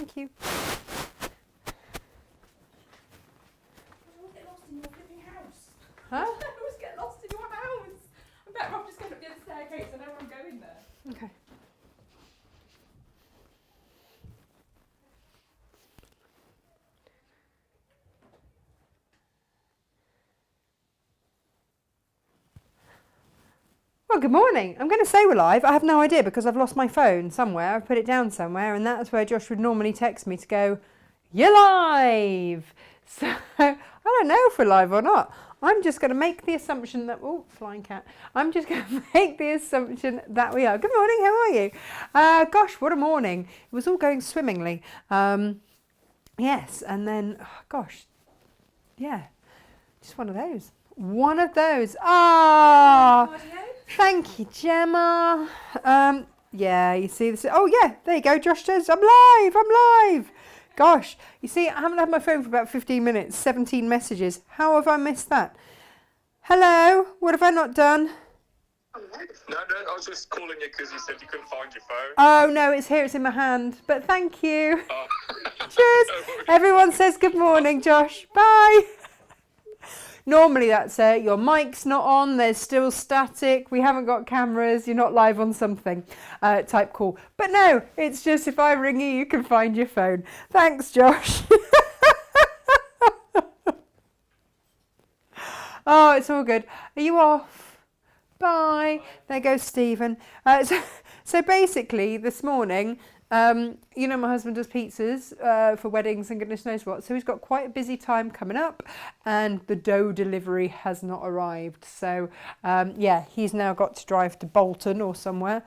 Thank you. Huh? I always get lost in your house. I'm better off just going up the other staircase. I know where I'm going there. Okay. Well, good morning. I'm going to say we're live. I have no idea because I've lost my phone somewhere. I've put it down somewhere, and that's where Josh would normally text me to go, "You're live." So I don't know if we're live or not. I'm just going to make the assumption that, oh, flying cat. I'm just going to make the assumption that we are. Good morning, how are you? Gosh, what a morning. It was all going swimmingly. Yes, and then, oh, gosh, yeah, just one of those. One of those. Ah, thank you, Gemma. Yeah, you see this. Oh, yeah, there you go. Josh says, I'm live. Gosh, you see, I haven't had my phone for about 15 minutes, 17 messages. How have I missed that? Hello, what have I not done? No, I was just calling you because you said you couldn't find your phone. Oh, no, it's here, it's in my hand. But thank you. Oh. Cheers. Everyone says good morning, Josh. Bye. Normally that's it. Your mic's not on. There's still static. We haven't got cameras. You're not live on something type call. But no, it's just if I ring you, you can find your phone. Thanks, Josh. Oh, it's all good. Are you off? Bye. There goes Stephen. So basically, this morning, you know, my husband does pizzas for weddings and goodness knows what. So he's got quite a busy time coming up, and the dough delivery has not arrived. So yeah, he's now got to drive to Bolton or somewhere.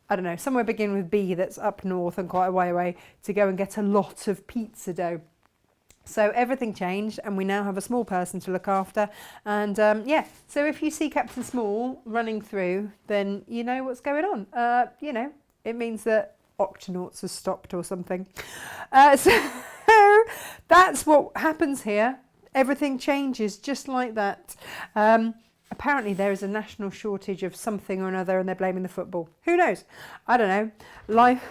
I don't know, somewhere beginning with B that's up north and quite a way away to go and get a lot of pizza dough. So everything changed, and we now have a small person to look after. And yeah, so if you see Captain Small running through, then you know what's going on. You know, it means that Octonauts has stopped or something. So that's what happens here. Everything changes just like that. Apparently there is a national shortage of something or another, and they're blaming the football. Who knows? I don't know. Life.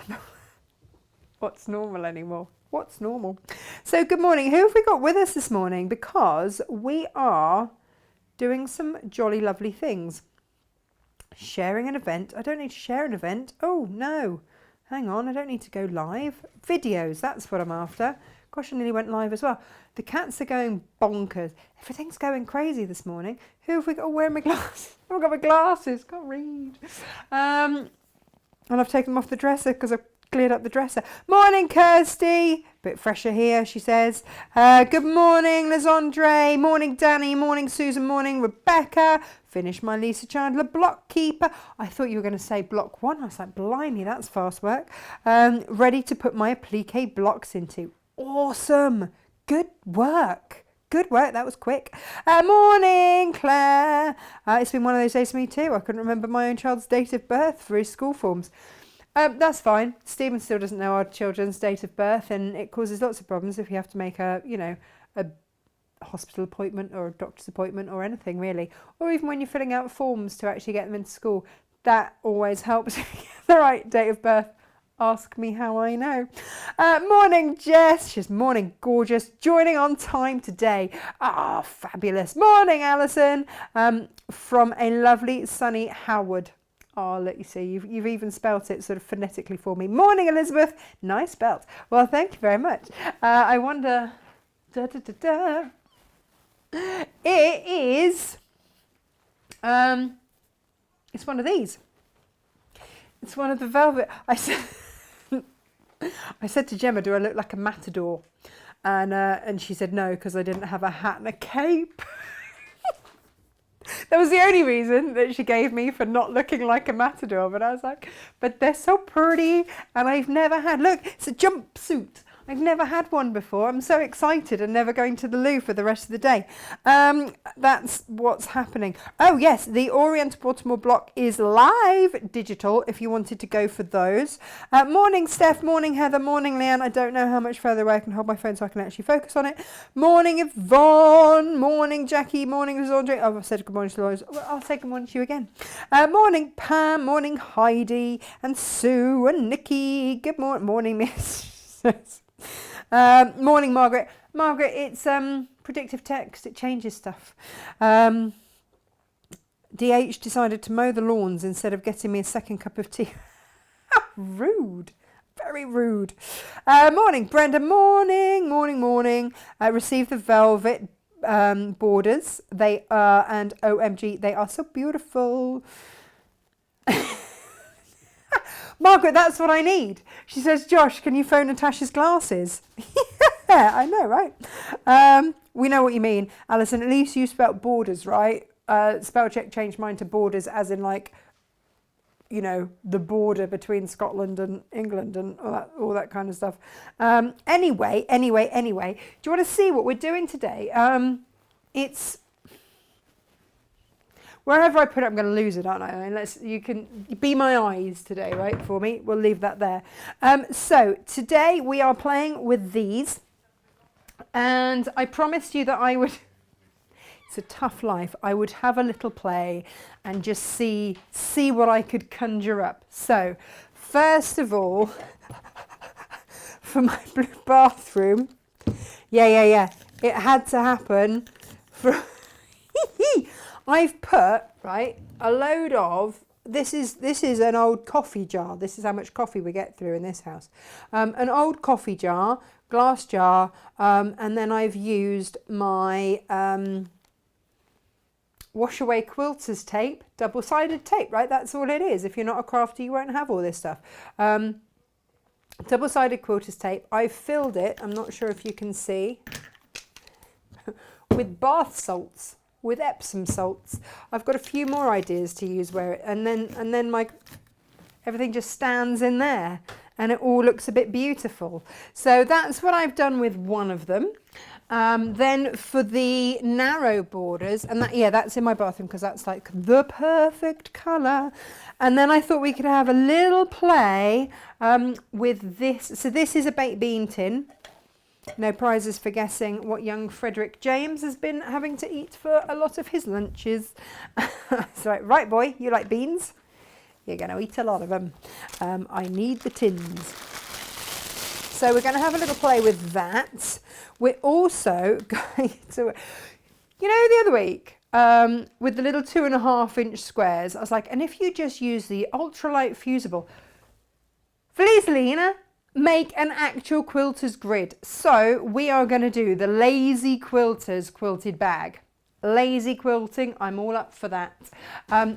What's normal anymore? What's normal? So good morning. Who have we got with us this morning? Because we are doing some jolly lovely things. Sharing an event. I don't need to share an event. Oh no. Hang on, I don't need to go live. Videos, that's what I'm after. Gosh, I nearly went live as well. The cats are going bonkers. Everything's going crazy this morning. Who have we got? Oh, where are my glasses? I've got my glasses, can't read. And I've taken them off the dresser because I've cleared up the dresser. Morning, Kirsty. Bit fresher here, she says. Good morning, Lizandre. Morning, Danny. Morning, Susan. Morning, Rebecca. Finished my Lisa Chandler block keeper. I thought you were going to say block one. I was like, blimey, that's fast work. Ready to put my applique blocks into. Awesome. Good work. Good work. That was quick. Morning, Claire. It's been one of those days for me too. I couldn't remember my own child's date of birth for his school forms. That's fine. Stephen still doesn't know our children's date of birth, and it causes lots of problems if you have to make a hospital appointment or a doctor's appointment or anything really, or even when you're filling out forms to actually get them into school. That always helps if you get the right date of birth. Ask me how I know. Morning, Jess. She's morning, gorgeous. Joining on time today. Ah, fabulous. Morning, Alison. From a lovely sunny Howard. Oh, let you see, you've even spelt it sort of phonetically for me. Morning, Elizabeth. Nice spelt. Well, thank you very much. I wonder... It is... it's one of these. It's one of the velvet... I said to Gemma, do I look like a matador? And she said no, because I didn't have a hat and a cape. That was the only reason that she gave me for not looking like a matador. But I was like, but they're so pretty. And I've never had, look, it's a jumpsuit. I've never had one before. I'm so excited and never going to the loo for the rest of the day. That's what's happening. Oh, yes, the Orient Baltimore block is live digital if you wanted to go for those. Morning, Steph. Morning, Heather. Morning, Leanne. I don't know how much further away I can hold my phone so I can actually focus on it. Morning, Yvonne. Morning, Jackie. Morning, Lizandre. Oh, I've said good morning to Lois. Well, I'll say good morning to you again. Morning, Pam. Morning, Heidi. And Sue and Nikki. Good morning, Miss. Morning, Margaret. Margaret, it's predictive text. It changes stuff. DH decided to mow the lawns instead of getting me a second cup of tea. Rude. Very rude. Morning, Brenda. Morning, morning, morning. Received the velvet borders. They are, and OMG, they are so beautiful. Margaret, that's what I need. She says, Josh, can you phone Natasha's glasses? Yeah, I know, right? We know what you mean. Alison, at least you spelt borders, right? Spell check changed mine to borders as in like, you know, the border between Scotland and England and all that kind of stuff. Anyway, do you want to see what we're doing today? It's wherever I put it, I'm going to lose it, aren't I? Unless you can be my eyes today, right, for me. We'll leave that there. So today we are playing with these, and I promised you that I would. It's a tough life. I would have a little play and just see what I could conjure up. So, first of all, for my blue bathroom, yeah, it had to happen. I've put right a load of this is an old coffee jar. This is how much coffee we get through in this house. An old coffee jar, glass jar, and then I've used my wash away quilter's tape, double-sided tape, right? That's all it is. If you're not a crafter, you won't have all this stuff. Double-sided quilter's tape. I've filled it, I'm not sure if you can see, with bath salts, with Epsom salts. I've got a few more ideas to use where it, and then my everything just stands in there and it all looks a bit beautiful. So that's what I've done with one of them. Then for the narrow borders, and that's in my bathroom because that's like the perfect colour. And then I thought we could have a little play with this. So this is a baked bean tin. No prizes for guessing what young Frederick James has been having to eat for a lot of his lunches. So right boy, you like beans? You're going to eat a lot of them. I need the tins. So we're going to have a little play with that. We're also going to, you know, the other week with the little 2.5 inch squares, I was like, and if you just use the ultralight fusible, please, Lena, make an actual quilter's grid. So we are going to do the Lazy Quilters quilted bag. Lazy quilting, I'm all up for that.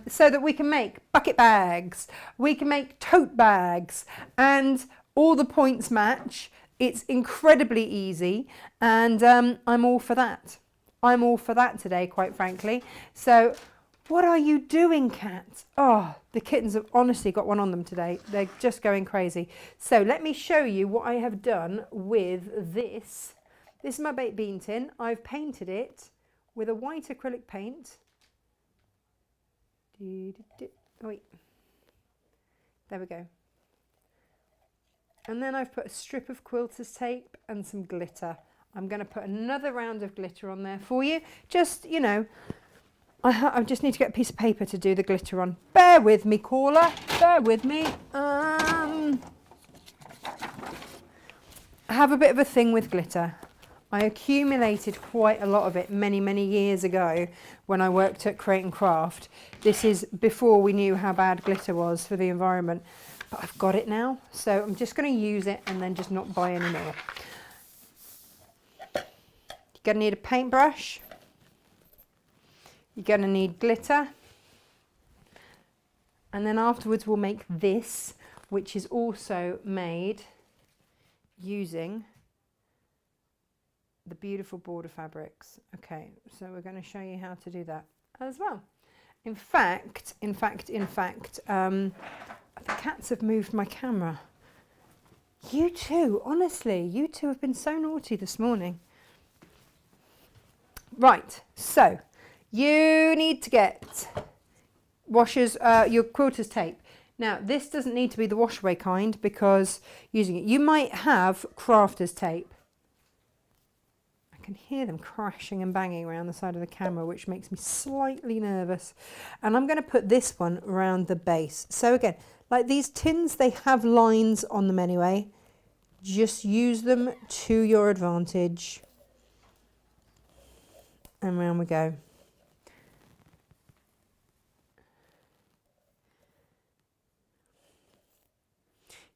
So that we can make bucket bags, we can make tote bags, and all the points match. It's incredibly easy, and I'm all for that. I'm all for that today, quite frankly. So what are you doing, cat? Oh, the kittens have honestly got one on them today. They're just going crazy. So let me show you what I have done with this. This is my baked bean tin. I've painted it with a white acrylic paint. Oh, wait. There we go. And then I've put a strip of quilter's tape and some glitter. I'm going to put another round of glitter on there for you. Just, you know, I just need to get a piece of paper to do the glitter on. Bear with me, caller. Bear with me. I have a bit of a thing with glitter. I accumulated quite a lot of it many, many years ago when I worked at Create and Craft. This is before we knew how bad glitter was for the environment. But I've got it now, so I'm just going to use it and then just not buy any more. You're going to need a paintbrush. You're going to need glitter. And then afterwards we'll make this, which is also made using the beautiful border fabrics. Okay, so we're going to show you how to do that as well. In fact, the cats have moved my camera. You two, honestly, you two have been so naughty this morning. Right, so you need to get your quilter's tape. Now, this doesn't need to be the wash away kind because using it, you might have crafter's tape. I can hear them crashing and banging around the side of the camera, which makes me slightly nervous. And I'm going to put this one around the base. So again, like these tins, they have lines on them anyway. Just use them to your advantage. And round we go.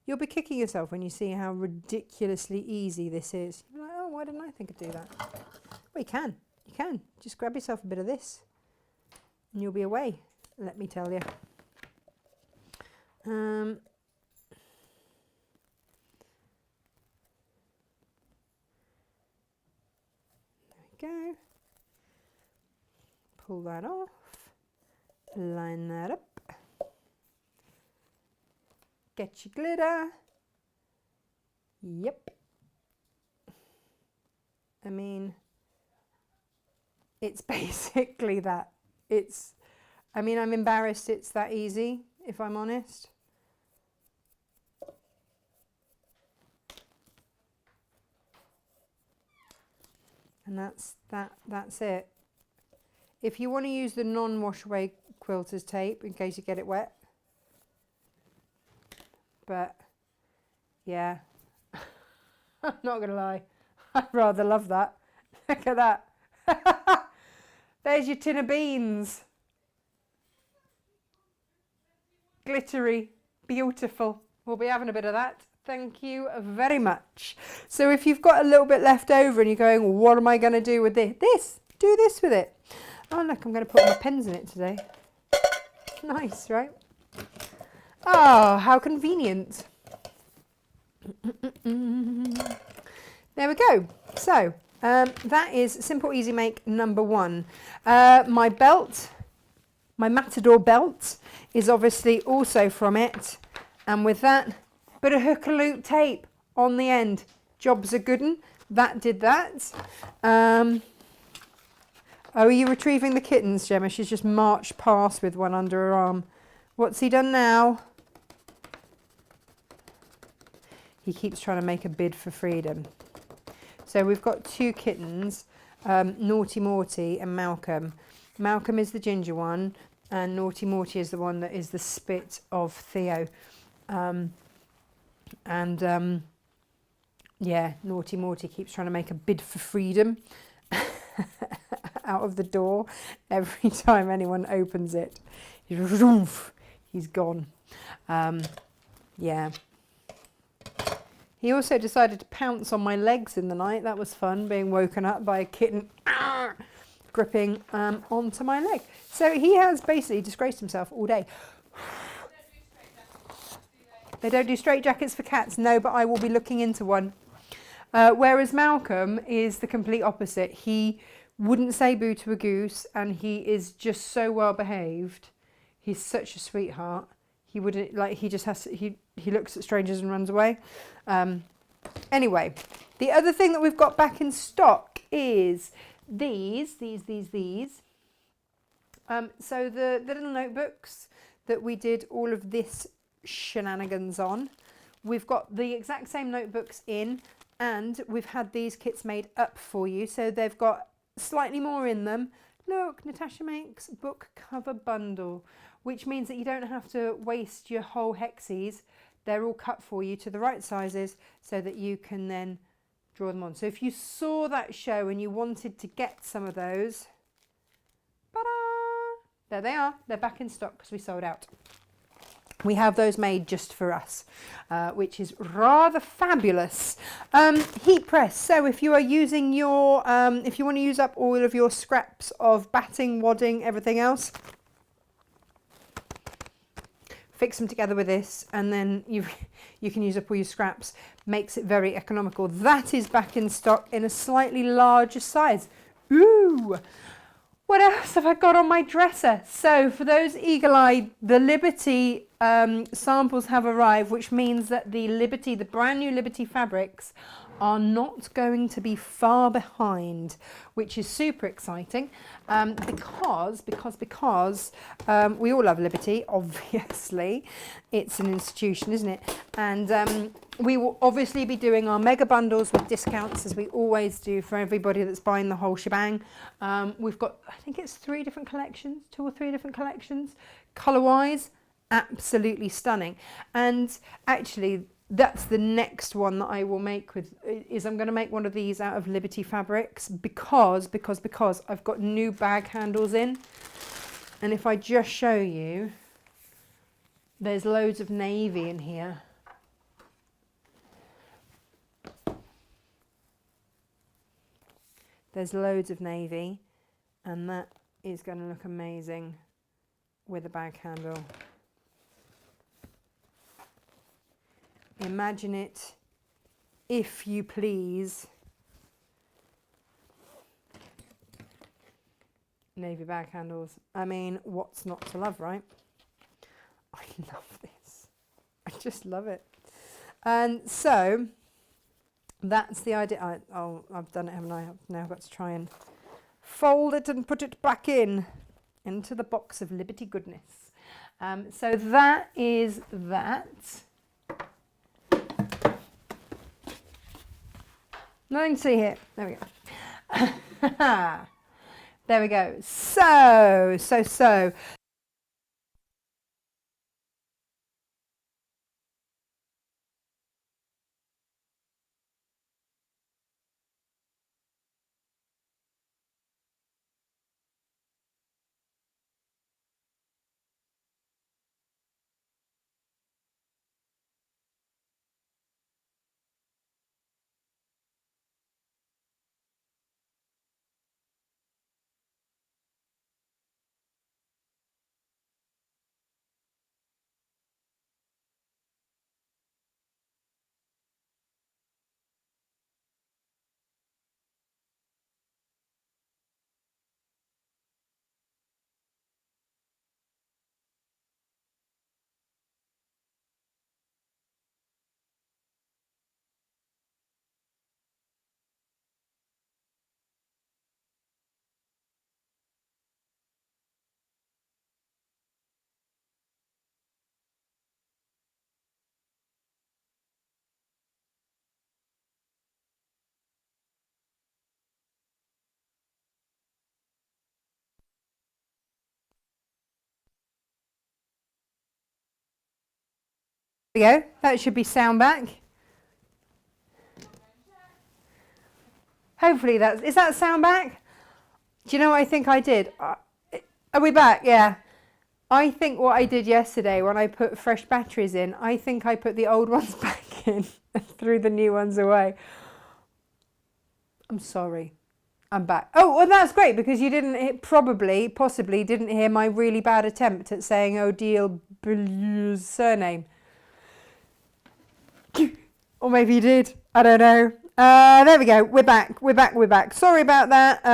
You'll be kicking yourself when you see how ridiculously easy this is. You're like, oh, why didn't I think of do that? Well, you can. You can. Just grab yourself a bit of this and you'll be away, let me tell you. There we go. Pull that off. Line that up. Get your glitter. Yep. I mean, it's basically that. I'm embarrassed it's that easy, if I'm honest. And that's it. If you want to use the non-wash away quilter's tape in case you get it wet. But yeah, I'm not gonna lie, I'd rather love that. Look at that. There's your tin of beans. Glittery, beautiful. We'll be having a bit of that. Thank you very much. So if you've got a little bit left over and you're going, what am I going to do with this? Do this with it. Oh look, I'm going to put my pens in it today. Nice, right? Oh, how convenient. There we go. So that is Simple Easy Make number 1. My belt, my Matador belt, is obviously also from it. And with that, bit of hook and loop tape on the end. Job's a good one. That did that. Oh, are you retrieving the kittens, Gemma? She's just marched past with one under her arm. What's he done now? He keeps trying to make a bid for freedom. So we've got 2 kittens, Naughty Morty and Malcolm. Malcolm is the ginger one and Naughty Morty is the one that is the spit of Theo. Yeah, Naughty Morty keeps trying to make a bid for freedom out of the door. Every time anyone opens it, he's gone. Yeah. He also decided to pounce on my legs in the night. That was fun, being woken up by a kitten gripping onto my leg. So he has basically disgraced himself all day. They don't do straight jackets for cats, no, but I will be looking into one. Whereas Malcolm is the complete opposite. He wouldn't say boo to a goose, and he is just so well behaved. He's such a sweetheart. He wouldn't, like, he just has to, he looks at strangers and runs away. Anyway, the other thing that we've got back in stock is these. So the little notebooks that we did all of this shenanigans on, we've got the exact same notebooks in, and we've had these kits made up for you, so they've got slightly more in them. Look, Natasha makes book cover bundle, which means that you don't have to waste your whole hexies. They're all cut for you to the right sizes so that you can then draw them on. So if you saw that show and you wanted to get some of those, ta-da! There they are. They're back in stock because we sold out. We have those made just for us, which is rather fabulous. Heat press. So if you are using your, if you want to use up all of your scraps of batting, wadding, everything else, fix them together with this, and then you can use up all your scraps. Makes it very economical. That is back in stock in a slightly larger size. Ooh! What else have I got on my dresser? So for those eagle-eyed, the Liberty samples have arrived, which means that the brand new Liberty fabrics are not going to be far behind, which is super exciting because we all love Liberty, obviously. It's an institution, isn't it? And we will obviously be doing our mega bundles with discounts, as we always do, for everybody that's buying the whole shebang. We've got, I think it's 3 different collections, 2 or 3 different collections. Colour-wise, absolutely stunning. And actually, that's the next one that I will make with, is I'm going to make one of these out of Liberty fabrics because I've got new bag handles in. And if I just show you, there's loads of navy in here. There's loads of navy, and that is going to look amazing with a bag handle. Imagine it, if you please. Navy bag handles. I mean, what's not to love, right? I love this. I just love it. And so that's the idea. I've done it, haven't I? I've now got to try and fold it and put it back into the box of Liberty goodness. So that is that. Nothing to see here. There we go. There we go. So. There we go. That should be sound back. Hopefully is that sound back? Do you know what I think I did? Are we back? Yeah. I think what I did yesterday when I put fresh batteries in, I think I put the old ones back in and threw the new ones away. I'm sorry. I'm back. Oh, well, that's great because you didn't possibly didn't hear my really bad attempt at saying Odile Blue's surname. Or maybe you did. I don't know. There we go. We're back. Sorry about that.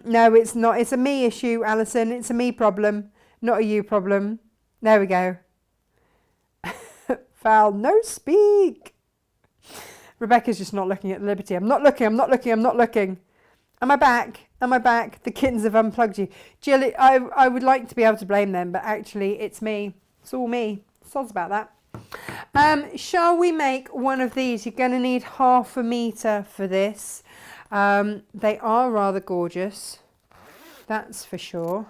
No, it's not. It's a me issue, Alison. It's a me problem, not a you problem. There we go. Val, no speak. Rebecca's just not looking at Liberty. I'm not looking. Am I back? The kittens have unplugged you. Jill, I would like to be able to blame them, but actually it's me. It's all me. Sods about that. Shall we make one of these? You're going to need 1/2 meter for this. They are rather gorgeous. That's for sure.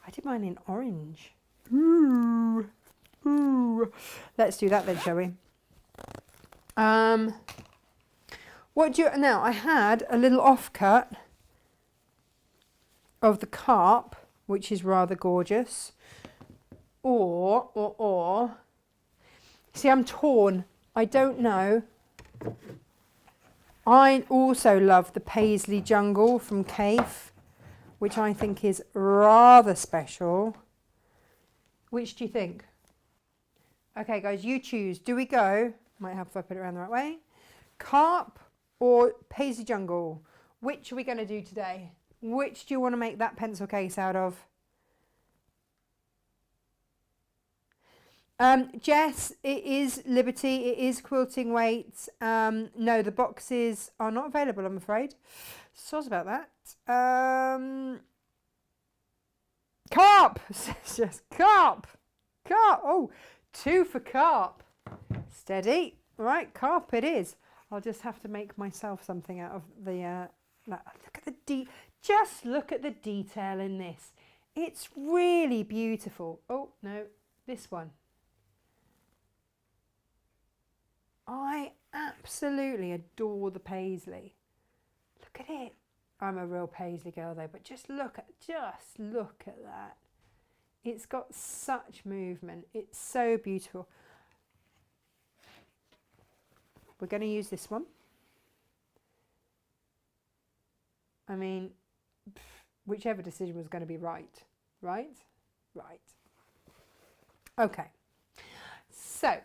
I did mine in orange. Ooh. Let's do that then, shall we? Now I had a little offcut of the carp, which is rather gorgeous. Or see, I'm torn. I don't know. I also love the Paisley Jungle from Cafe, which I think is rather special. Which do you think? Okay, guys, you choose. Do we go? Might help if I put it around the right way. Carp or Paisley Jungle? Which are we going to do today? Which do you want to make that pencil case out of? Jess, it is Liberty, it is quilting weights. No, the boxes are not available, I'm afraid. Sorry about that. Carp! Just carp! Carp! Oh, 2 for carp. Steady. Right, carp it is. I'll just have to make myself something out of the... look at the just look at the detail in this. It's really beautiful. Oh, no, this one. I absolutely adore the paisley. Look at it. I'm a real paisley girl though, but just look at that. It's got such movement. It's so beautiful. We're going to use this one. I mean, whichever decision was going to be right. Right? Right. Okay. So,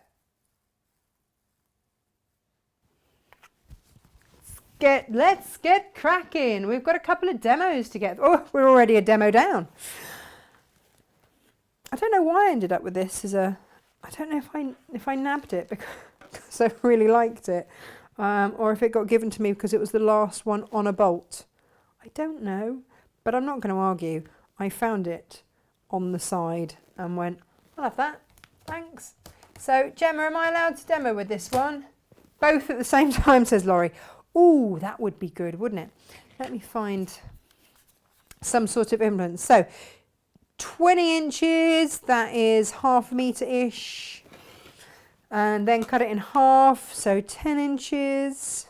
let's get cracking. We've got a couple of demos to get. Oh, we're already a demo down. I don't know why I ended up with this as a. I don't know if I nabbed it because I really liked it, or if it got given to me because it was the last one on a bolt. I don't know, but I'm not going to argue. I found it on the side and went, I'll have that. Thanks. So, Gemma, am I allowed to demo with this one? Both at the same time, says Laurie. Ooh, that would be good, wouldn't it? Let me find some sort of implement. So, 20 inches, that is ½ metre-ish. And then cut it in half, so 10 inches.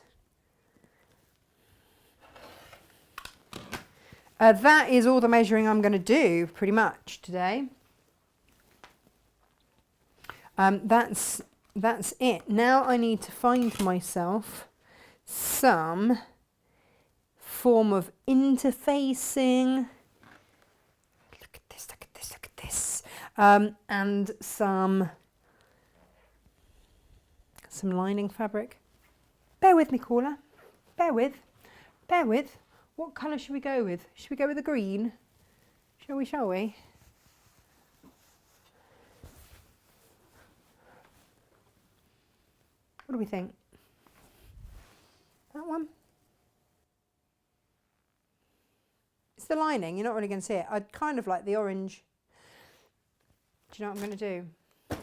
That is all the measuring I'm going to do pretty much today. That's it. Now I need to find myself some form of interfacing. Look at this, look at this, look at this. And some lining fabric. Bear with me, caller. Bear with. What colour should we go with? Should we go with the green? Shall we? What do we think? That one? It's the lining, you're not really going to see it. I'd kind of like the orange. Do you know what I'm going to do?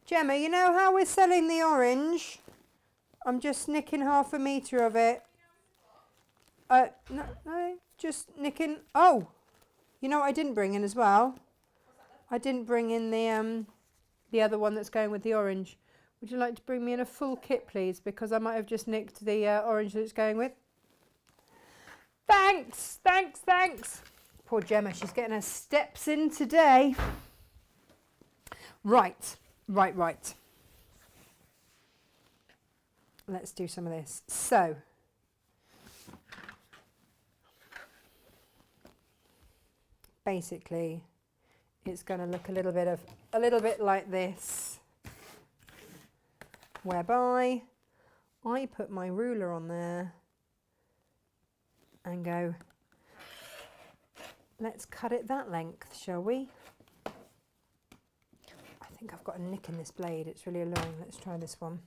Gemma, you know how we're selling the orange? I'm just nicking ½ metre of it. No, just nicking. Oh, you know what I didn't bring in as well? I didn't bring in the other one that's going with the orange. Would you like to bring me in a full kit, please? Because I might have just nicked the orange that it's going with. Thanks. Poor Gemma, she's getting her steps in today. Right. Let's do some of this. So, basically, it's going to look a little bit like this, whereby I put my ruler on there and go, let's cut it that length, shall we? I think I've got a nick in this blade, it's really annoying. Let's try this one.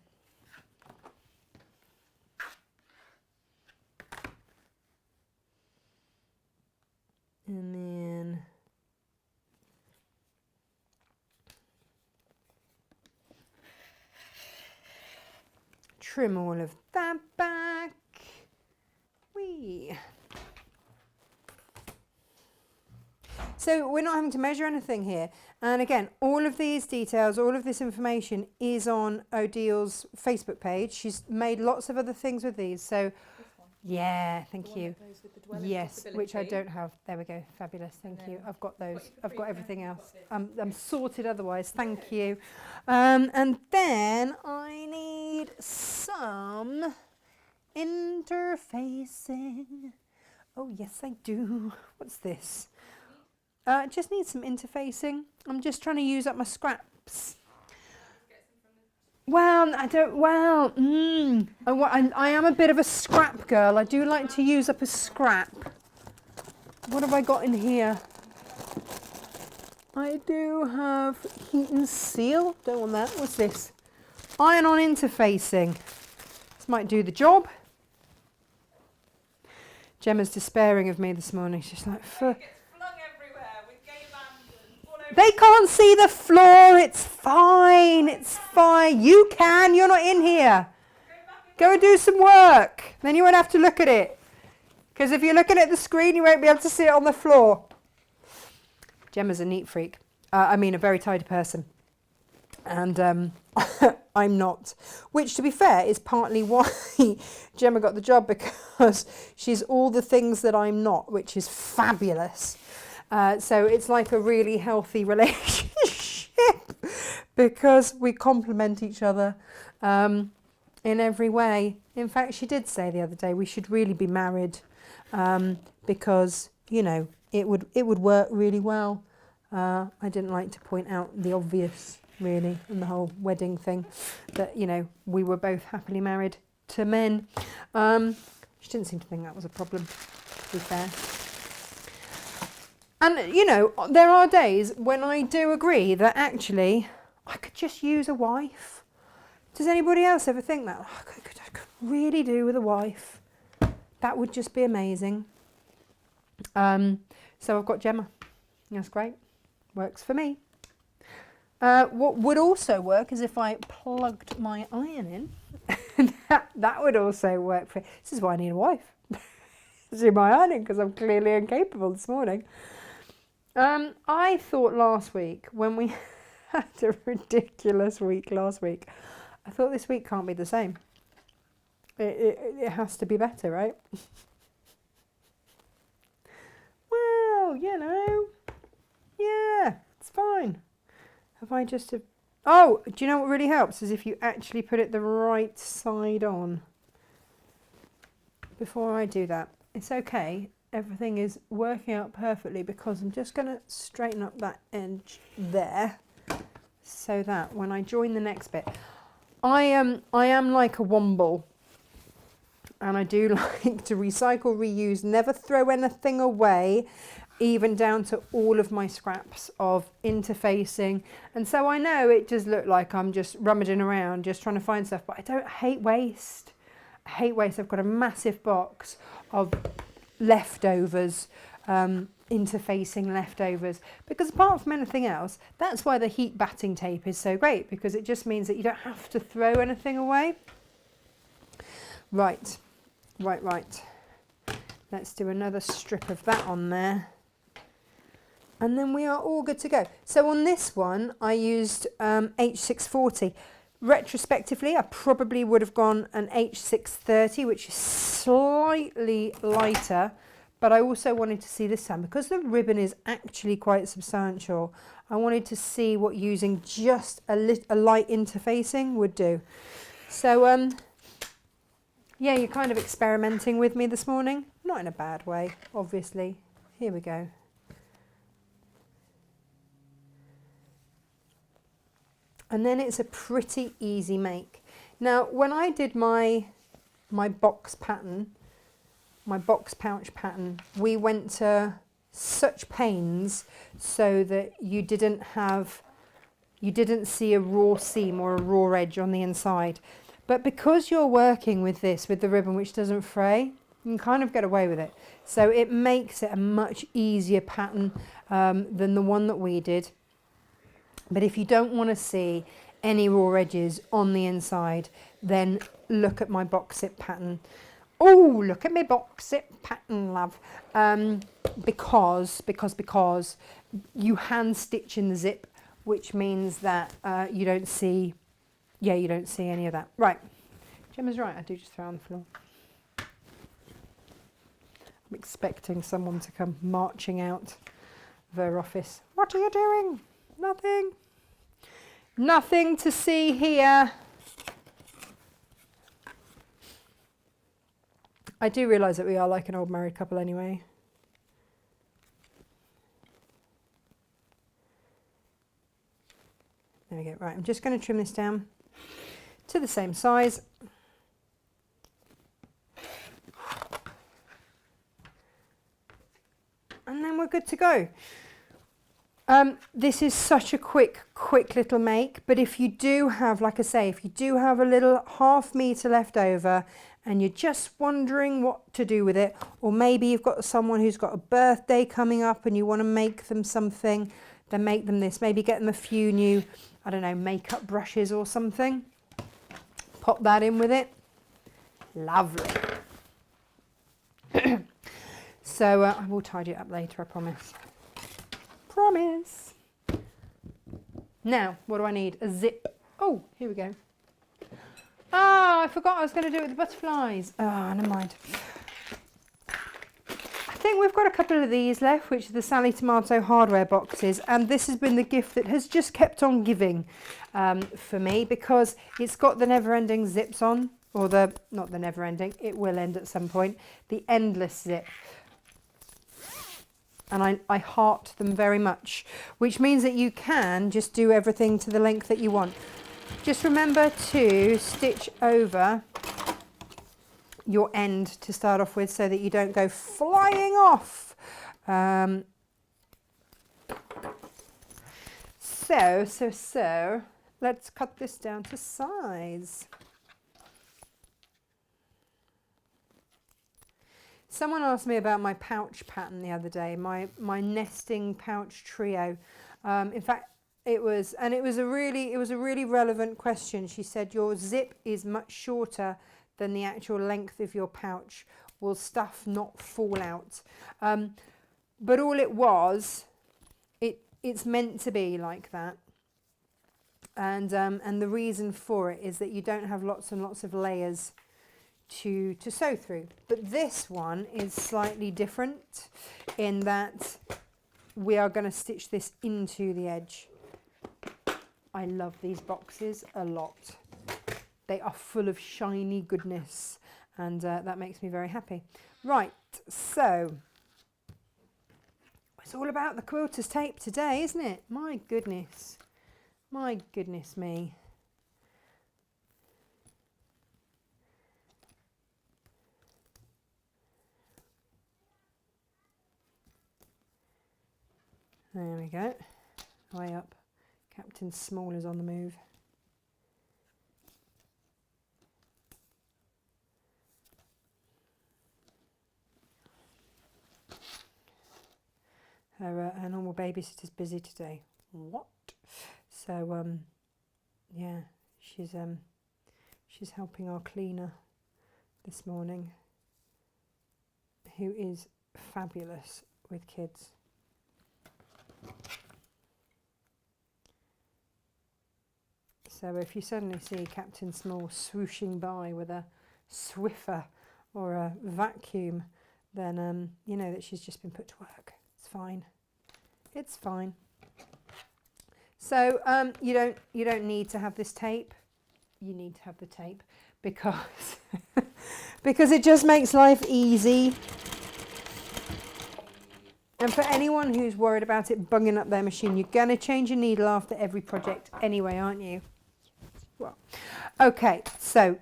And then trim all of that back. Whee! So we're not having to measure anything here. And again, all of these details, all of this information is on Odil's Facebook page. She's made lots of other things with these. So yeah, thank you. Yes, which I don't have. There we go. Fabulous. Thank you. I've got those. I've got everything else. I'm sorted otherwise. Thank you. And then I need some interfacing. Oh, yes, I do. What's this? I just need some interfacing. I'm just trying to use up my scraps. Well, I don't. Well, I am a bit of a scrap girl. I do like to use up a scrap. What have I got in here? I do have heat and seal. Don't want that. What's this? Iron-on interfacing. This might do the job. Gemma's despairing of me this morning. She's like, they can't see the floor. It's fine. It's fine. You can. You're not in here. Go and do some work. Then you won't have to look at it. Because if you're looking at the screen, you won't be able to see it on the floor. Gemma's a neat freak. I mean, a very tidy person. And I'm not. Which, to be fair, is partly why Gemma got the job, because she's all the things that I'm not, which is fabulous. So it's like a really healthy relationship because we complement each other in every way. In fact, she did say the other day we should really be married because, you know, it would work really well. I didn't like to point out the obvious, really, and the whole wedding thing, that, you know, we were both happily married to men. She didn't seem to think that was a problem, to be fair. And, you know, there are days when I do agree that actually I could just use a wife. Does anybody else ever think that? I could really do with a wife. That would just be amazing. So I've got Gemma. That's great. Works for me. What would also work is if I plugged my iron in. that would also work for. This is why I need a wife. To do my ironing, because I'm clearly incapable this morning. I thought last week, when we had a ridiculous week last week, I thought this week can't be the same. It has to be better, right? Well, you know, yeah, it's fine. Have I just... Oh, do you know what really helps? Is if you actually put it the right side on. Before I do that, it's okay. Everything is working out perfectly because I'm just going to straighten up that edge there so that when I join the next bit, I am like a womble, and I do like to recycle, reuse, never throw anything away, even down to all of my scraps of interfacing. And so I know it does look like I'm just rummaging around, just trying to find stuff, but I don't hate waste. I hate waste. I've got a massive box of leftovers, interfacing leftovers, because apart from anything else, that's why the heat batting tape is so great, because it just means that you don't have to throw anything away. Right. Let's do another strip of that on there, and then we are all good to go. So on this one I used H640. Retrospectively, I probably would have gone an H630, which is slightly lighter, but I also wanted to see this time, because the ribbon is actually quite substantial, I wanted to see what using just a light interfacing would do. So, yeah, you're kind of experimenting with me this morning. Not in a bad way, obviously. Here we go. And then it's a pretty easy make. Now, when I did my box pattern, my box pouch pattern, we went to such pains so that you didn't see a raw seam or a raw edge on the inside. But because you're working with this, with the ribbon which doesn't fray, you can kind of get away with it. So it makes it a much easier pattern than the one that we did. But if you don't want to see any raw edges on the inside, then look at my box it pattern. Oh, look at my box it pattern, love. Because you hand stitch in the zip, which means that you don't see any of that. Right, Gemma's right, I do just throw on the floor. I'm expecting someone to come marching out of her office. What are you doing? Nothing. Nothing to see here. I do realise that we are like an old married couple anyway. There we go. Right, I'm just going to trim this down to the same size. And then we're good to go. This is such a quick little make, but if you do have, like I say, if you do have a little ½ meter left over and you're just wondering what to do with it, or maybe you've got someone who's got a birthday coming up and you want to make them something, then make them this. Maybe get them a few new, I don't know, makeup brushes or something. Pop that in with it. Lovely. So I will tidy it up later, I promise. Promise. Now, what do I need? A zip. Oh, here we go. Ah, I forgot I was going to do it with the butterflies. Ah, never mind. I think we've got a couple of these left, which are the Sally Tomato hardware boxes, and this has been the gift that has just kept on giving for me, because it's got the never-ending zips on, or not the never-ending, it will end at some point, the endless zip. And I heart them very much, which means that you can just do everything to the length that you want. Just remember to stitch over your end to start off with, so that you don't go flying off. So let's cut this down to size. Someone asked me about my pouch pattern the other day, my nesting pouch trio. In fact, it was a really relevant question. She said, your zip is much shorter than the actual length of your pouch. Will stuff not fall out? But all it was, it's meant to be like that. And the reason for it is that you don't have lots and lots of layers to sew through. But this one is slightly different in that we are going to stitch this into the edge. I love these boxes a lot. They are full of shiny goodness, and that makes me very happy. Right, so it's all about the quilter's tape today, isn't it? My goodness me. There we go, way up. Captain Small is on the move. Her normal babysitter's busy today. What? So yeah, she's helping our cleaner this morning, who is fabulous with kids. So if you suddenly see Captain Small swooshing by with a Swiffer or a vacuum, then you know that she's just been put to work. It's fine. It's fine. So you don't need to have this tape. You need to have the tape because because it just makes life easy. And for anyone who's worried about it bunging up their machine, you're going to change your needle after every project anyway, aren't you? Well, okay, so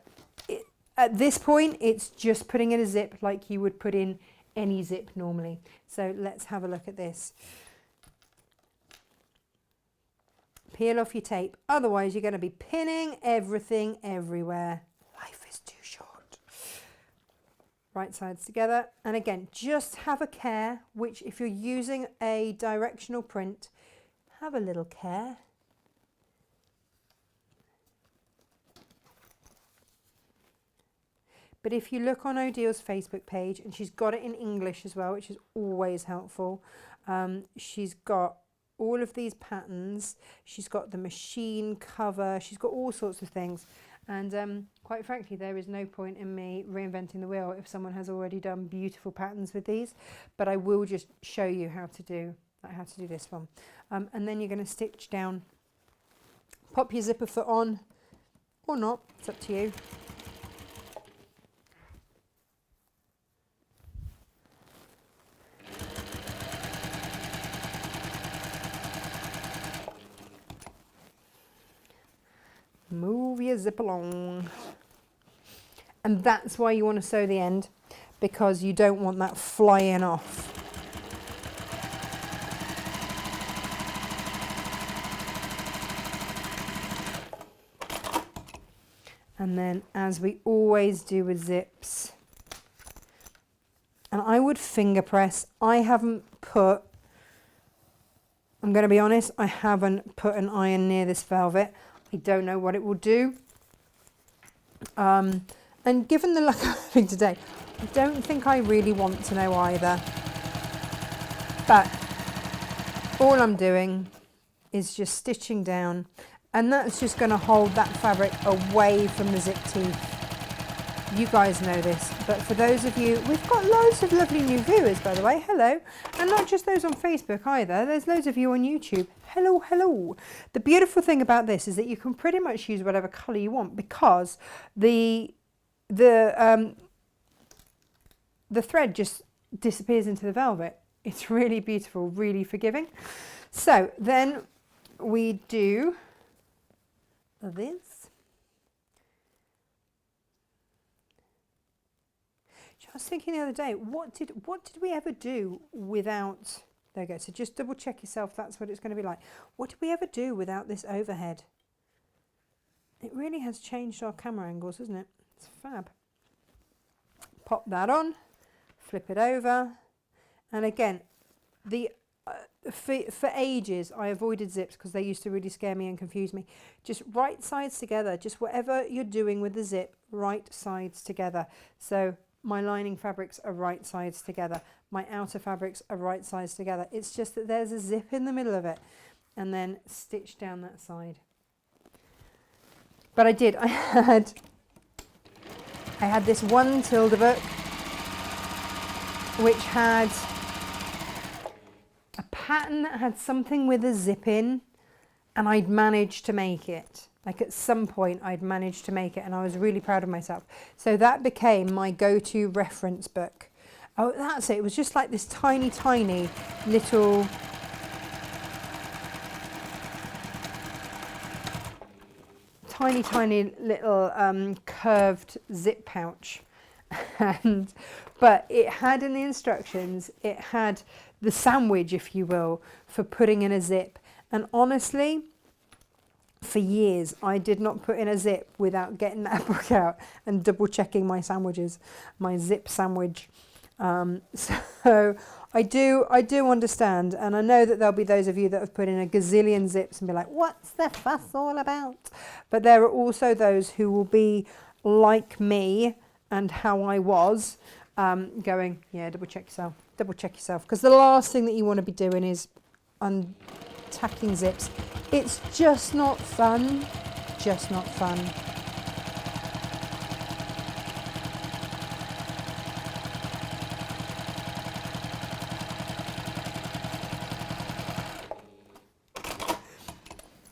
at this point, it's just putting in a zip like you would put in any zip normally. So let's have a look at this. Peel off your tape, otherwise you're going to be pinning everything everywhere. Life is too short. Right sides together, and again, just have a care, which if you're using a directional print, have a little care. But if you look on Odil's Facebook page, and she's got it in English as well, which is always helpful, she's got all of these patterns, she's got the machine cover, she's got all sorts of things. And quite frankly, there is no point in me reinventing the wheel if someone has already done beautiful patterns with these. But I will just show you how to do this one. And then you're going to stitch down, pop your zipper foot on, or not, it's up to you. Move your zip along. And that's why you want to sew the end, because you don't want that flying off. And then, as we always do with zips, and I would finger press. I'm going to be honest, I haven't put an iron near this velvet. I don't know what it will do. And given the luck I'm having today, I don't think I really want to know either. But all I'm doing is just stitching down. And that's just going to hold that fabric away from the zip teeth. You guys know this, but for those of you, we've got loads of lovely new viewers, by the way. Hello. And not just those on Facebook either. There's loads of you on YouTube. Hello, hello. The beautiful thing about this is that you can pretty much use whatever colour you want, because the thread just disappears into the velvet. It's really beautiful, really forgiving. So then we do this. I was thinking the other day, what did we ever do without, there you go, so just double check yourself, that's what it's going to be like. What did we ever do without this overhead? It really has changed our camera angles, hasn't it? It's fab. Pop that on, flip it over, and again, for ages I avoided zips because they used to really scare me and confuse me. Just right sides together, just whatever you're doing with the zip, right sides together. So my lining fabrics are right sides together, my outer fabrics are right sides together. It's just that there's a zip in the middle of it, and then stitch down that side. But I had this one Tilda book which had a pattern that had something with a zip in, and I'd managed to make it. Like at some point I'd managed to make it, and I was really proud of myself. So that became my go-to reference book. Oh, that's it. It was just like this tiny, tiny little curved zip pouch. But it had in the instructions, it had the sandwich, if you will, for putting in a zip. And honestly, for years, I did not put in a zip without getting that book out and double checking my sandwiches, my zip sandwich. So I do understand, and I know that there'll be those of you that have put in a gazillion zips and be like, what's the fuss all about? But there are also those who will be like me and how I was, going, yeah, double check yourself, because the last thing that you want to be doing is untacking zips. It's just not fun,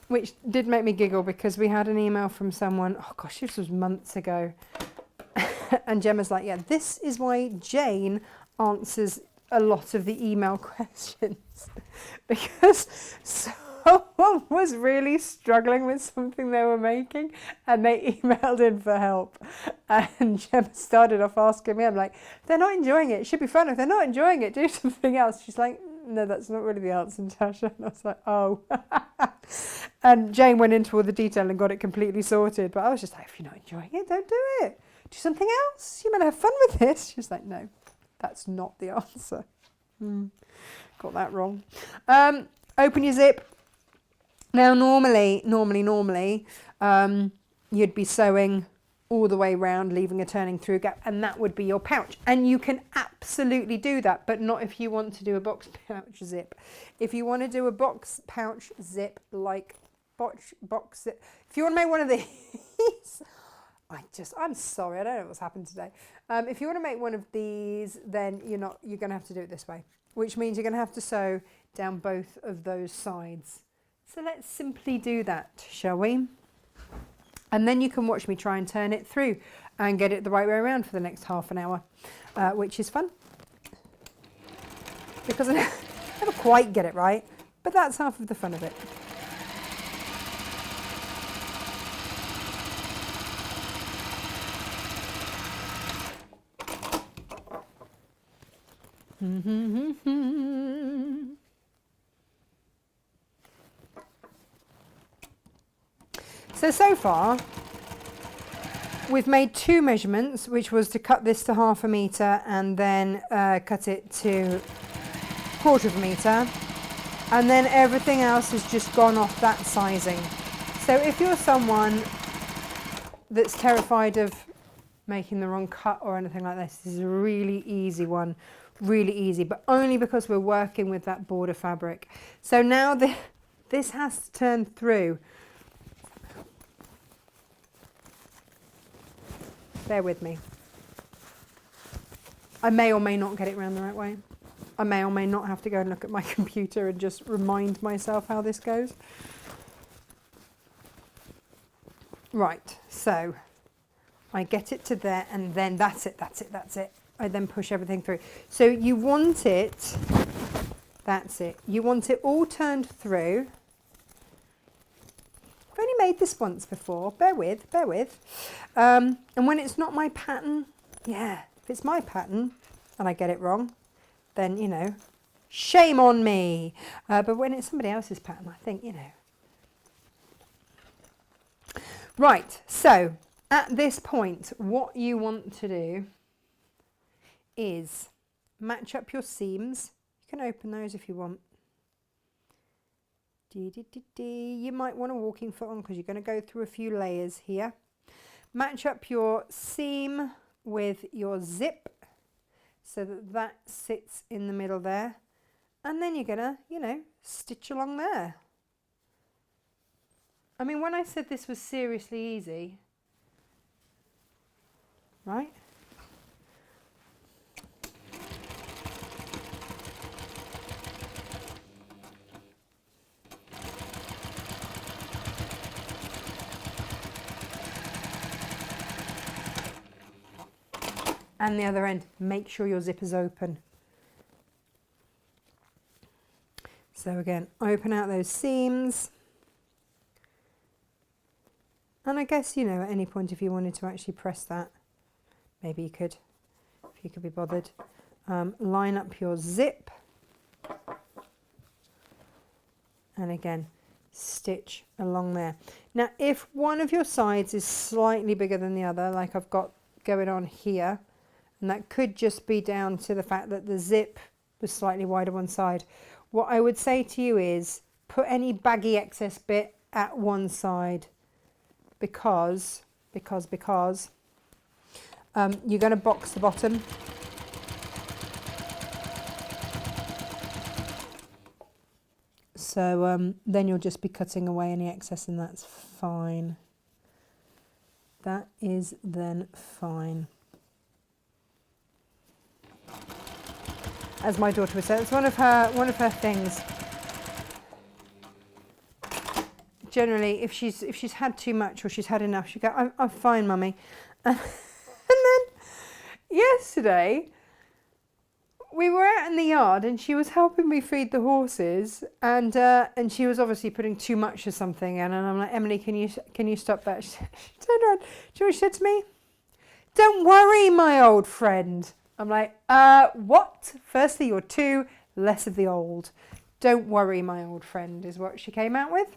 Which did make me giggle, because we had an email from someone, oh gosh, this was months ago, and Gemma's like, yeah, this is why Jane answers a lot of the email questions, because someone was really struggling with something they were making and they emailed in for help, and Gemma started off asking me, I'm like, they're not enjoying it, it should be fun. If they're not enjoying it, do something else. She's like, no, that's not really the answer, Natasha. And I was like, oh. And Jane went into all the detail and got it completely sorted, but I was just like, if you're not enjoying it, don't do it. Do something else. You might have fun with this. She's like, no, that's not the answer. Got that wrong. Open your zip. Now, normally, you'd be sewing all the way round, leaving a turning through gap, and that would be your pouch. And you can absolutely do that, but not if you want to do a box pouch zip. If you want to do a box pouch zip, like box zip, if you want to make one of these, I'm sorry, I don't know what's happened today. If you want to make one of these, then you're going to have to do it this way, which means you're going to have to sew down both of those sides. So let's simply do that, shall we? And then you can watch me try and turn it through and get it the right way around for the next half an hour, which is fun. Because I never quite get it right, but that's half of the fun of it. So far, we've made two measurements, which was to cut this to 1/2 metre and then cut it to 1/4 metre. And then everything else has just gone off that sizing. So if you're someone that's terrified of making the wrong cut or anything like this, this is a really easy one. Really easy, but only because we're working with that border fabric. So now this has to turn through. Bear with me. I may or may not get it around the right way. I may or may not have to go and look at my computer and just remind myself how this goes. Right, so I get it to there and then that's it. I then push everything through. So you want it, that's it. You want it all turned through. I've only made this once before, bear with. And when it's not my pattern, yeah, if it's my pattern and I get it wrong, then, you know, shame on me. But when it's somebody else's pattern, I think, you know. Right, so at this point, what you want to do is match up your seams. You can open those if you want. You might want a walking foot on because you're going to go through a few layers here. Match up your seam with your zip so that that sits in the middle there. And then you're going to, you know, stitch along there. I mean, when I said this was seriously easy, right? And the other end, make sure your zip is open. So again, open out those seams. And I guess, you know, at any point if you wanted to actually press that, maybe you could, if you could be bothered. Line up your zip. And again, stitch along there. Now, if one of your sides is slightly bigger than the other, like I've got going on here, and that could just be down to the fact that the zip was slightly wider one side, what I would say to you is put any baggy excess bit at one side because you're going to box the bottom. So then you'll just be cutting away any excess and that's fine. That is then fine. As my daughter would say, it's one of her things. Generally, if she's had too much or she's had enough, she'll go, I'm fine, mummy. And then yesterday, we were out in the yard and she was helping me feed the horses, and she was obviously putting too much of something in, and I'm like, Emily, can you stop that? She turned around. Do you know what she said to me? Don't worry, my old friend. I'm like, what? Firstly, you're 2, less of the old. Don't worry, my old friend, is what she came out with.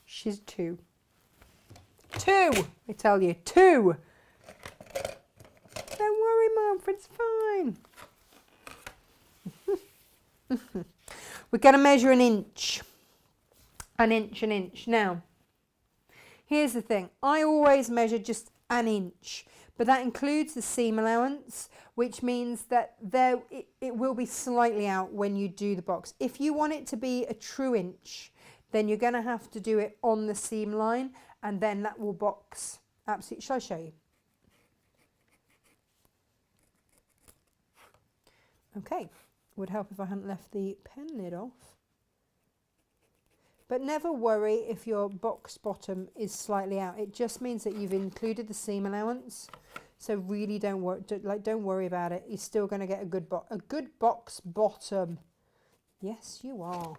She's 2. 2, I tell you, 2. Don't worry, my old friend's fine. We're going to measure an inch. An inch. Now, here's the thing. I always measure just an inch. But that includes the seam allowance, which means that it will be slightly out when you do the box. If you want it to be a true inch, then you're going to have to do it on the seam line, and then that will box absolutely. Shall I show you? Okay, would help if I hadn't left the pen lid off. But never worry if your box bottom is slightly out. It just means that you've included the seam allowance. So really don't worry about it. You're still going to get a good box bottom. Yes, you are.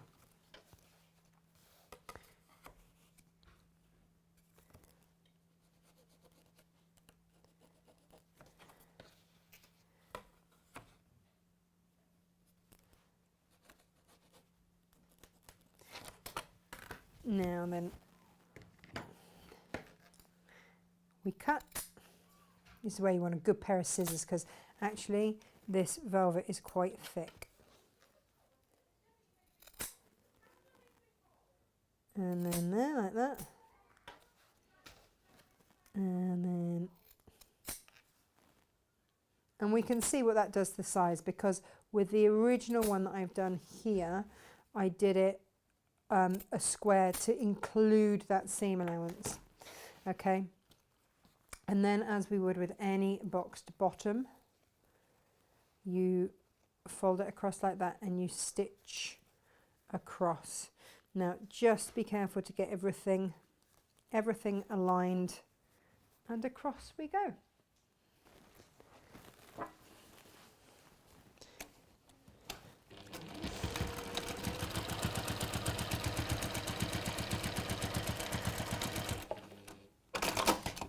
Now then, we cut. This is where you want a good pair of scissors, because actually this velvet is quite thick. And then there, like that. And we can see what that does to the size, because with the original one that I've done here, I did it a square to include that seam allowance. Okay. And then, as we would with any boxed bottom, you fold it across like that and you stitch across. Now, just be careful to get everything aligned, and across we go.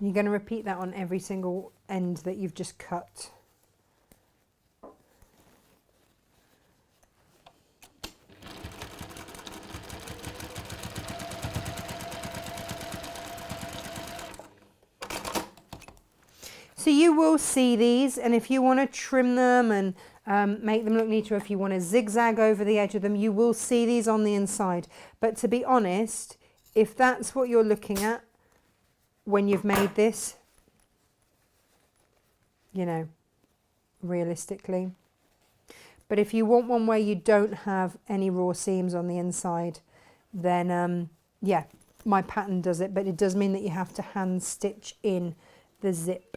You're going to repeat that on every single end that you've just cut. So you will see these, and if you want to trim them and make them look neater, if you want to zigzag over the edge of them, you will see these on the inside. But to be honest, if that's what you're looking at when you've made this, you know, realistically. But if you want one where you don't have any raw seams on the inside, then yeah, my pattern does it, but it does mean that you have to hand stitch in the zip.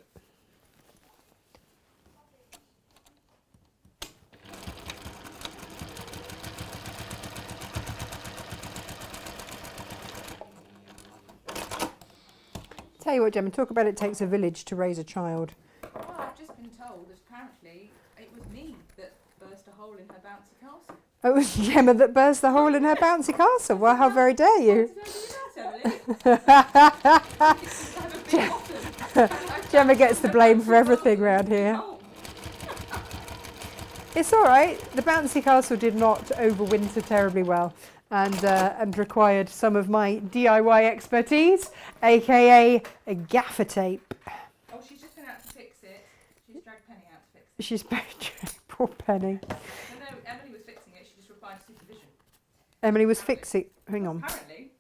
Tell you what, Gemma, talk about it takes a village to raise a child. Well, I've just been told that apparently it was me that burst a hole in her bouncy castle. Oh, it was Gemma that burst the hole in her bouncy castle. Well, how very dare you? Gemma gets the blame for everything round here. It's all right. The bouncy castle did not overwinter terribly well, and required some of my DIY expertise, aka a gaffer tape. Oh, she's just been out to fix it. She's dragged Penny out to fix it. She's poor Penny. No, Emily was fixing it. She just required supervision. Emily was fixing. Hang on. Apparently,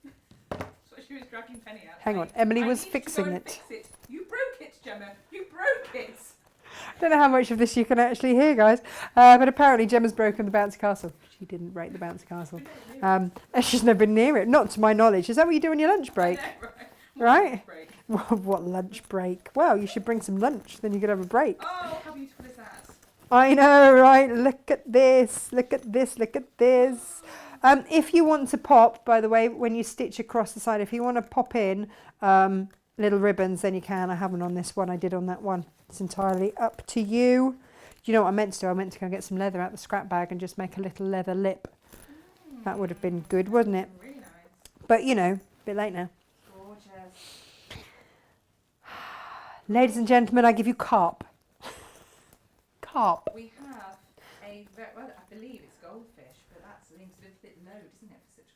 that's what she was dragging Penny out. Hang on. saying, Emily "I was need you to fixing go and it. fix it. You broke it, Gemma. You broke it. I don't know how much of this you can actually hear, guys, but apparently Gemma's broken the bouncy castle. She didn't break the bouncy castle. And she's never been near it, not to my knowledge. Is that what you do on your lunch break? I know, Right? Break. What lunch break? Well, you should bring some lunch, then you could have a break. Oh, how beautiful is that? I know, right? Look at this, look at this, look at this. If you want to pop, by the way, when you stitch across the side, if you want to pop in little ribbons, then you can. I haven't on this one, I did on that one. It's entirely up to you. Do you know what I meant to do? I meant to go get some leather out the scrap bag and just make a little leather lip. That would have been good, wouldn't it? Really nice. But, you know, a bit late now. Gorgeous. Ladies and gentlemen, I give you carp. Carp. We have well, I believe it's goldfish, but that seems a bit low, doesn't it, for such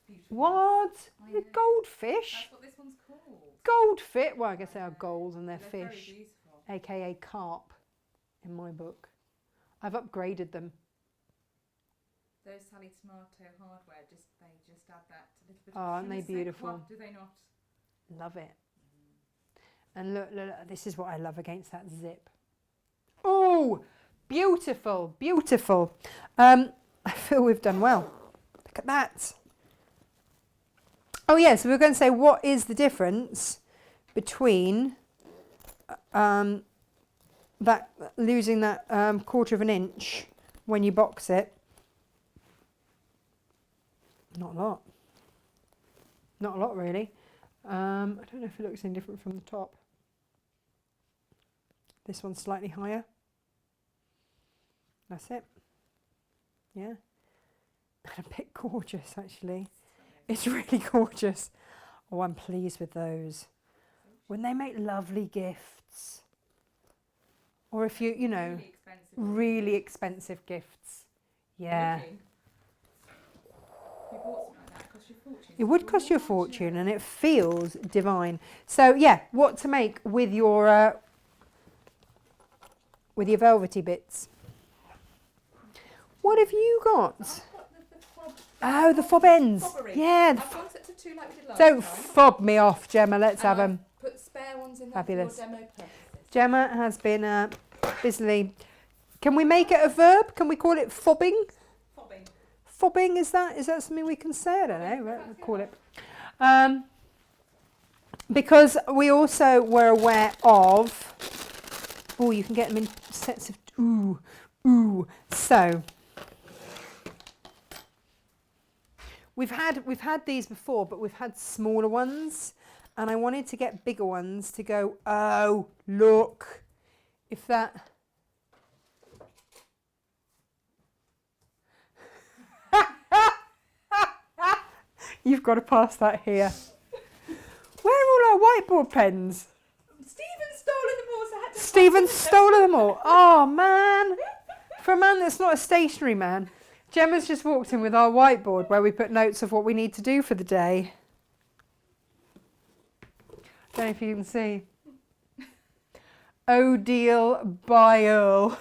beautiful. What? I The know. goldfish? That's what this one's called. Goldfish? Well, I guess they are gold and they're Very fish, beautiful. aka carp, in my book. I've upgraded them. Those Sally Tomato hardware, they just add that little bit. Oh, aren't they beautiful? Do they not? Love it. And look, this is what I love against that zip. Oh, beautiful, beautiful. I feel we've done well. Look at that. Oh yeah, so we're going to say what is the difference between that losing that 1/4 of an inch when you box it. Not a lot. Not a lot really. I don't know if it looks any different from the top. This one's slightly higher. That's it. Yeah. And a bit gorgeous actually. It's really gorgeous. Oh, I'm pleased with those. When they make lovely gifts. Or if you know, really expensive gifts. Yeah. Looking. You bought something like that, cost you a fortune. It would cost you a fortune and it feels divine. So yeah, what to make with your velvety bits. What have you got? I've got the fob. Oh, the fob ends. Fobbery. Yeah. I've gone set to 2 like we did last Don't time. fob me off, Gemma. Let's have them. Put spare ones in there Fabulous. for your demo purposes. Gemma has been busily. Can we make it a verb? Can we call it fobbing? Fobbing. Fobbing, is that something we can say? I don't know. We'll call it. because we also were aware of, oh, you can get them in sets of, so we've had these before, but we've had smaller ones, and I wanted to get bigger ones to go, oh, look, if that, you've got to pass that here. Where are all our whiteboard pens? Stephen's stolen them all, so I had to Stephen's stolen them all. Oh, man. For a man that's not a stationary man, Gemma's just walked in with our whiteboard where we put notes of what we need to do for the day. Don't know if you can see. Odile by Earl.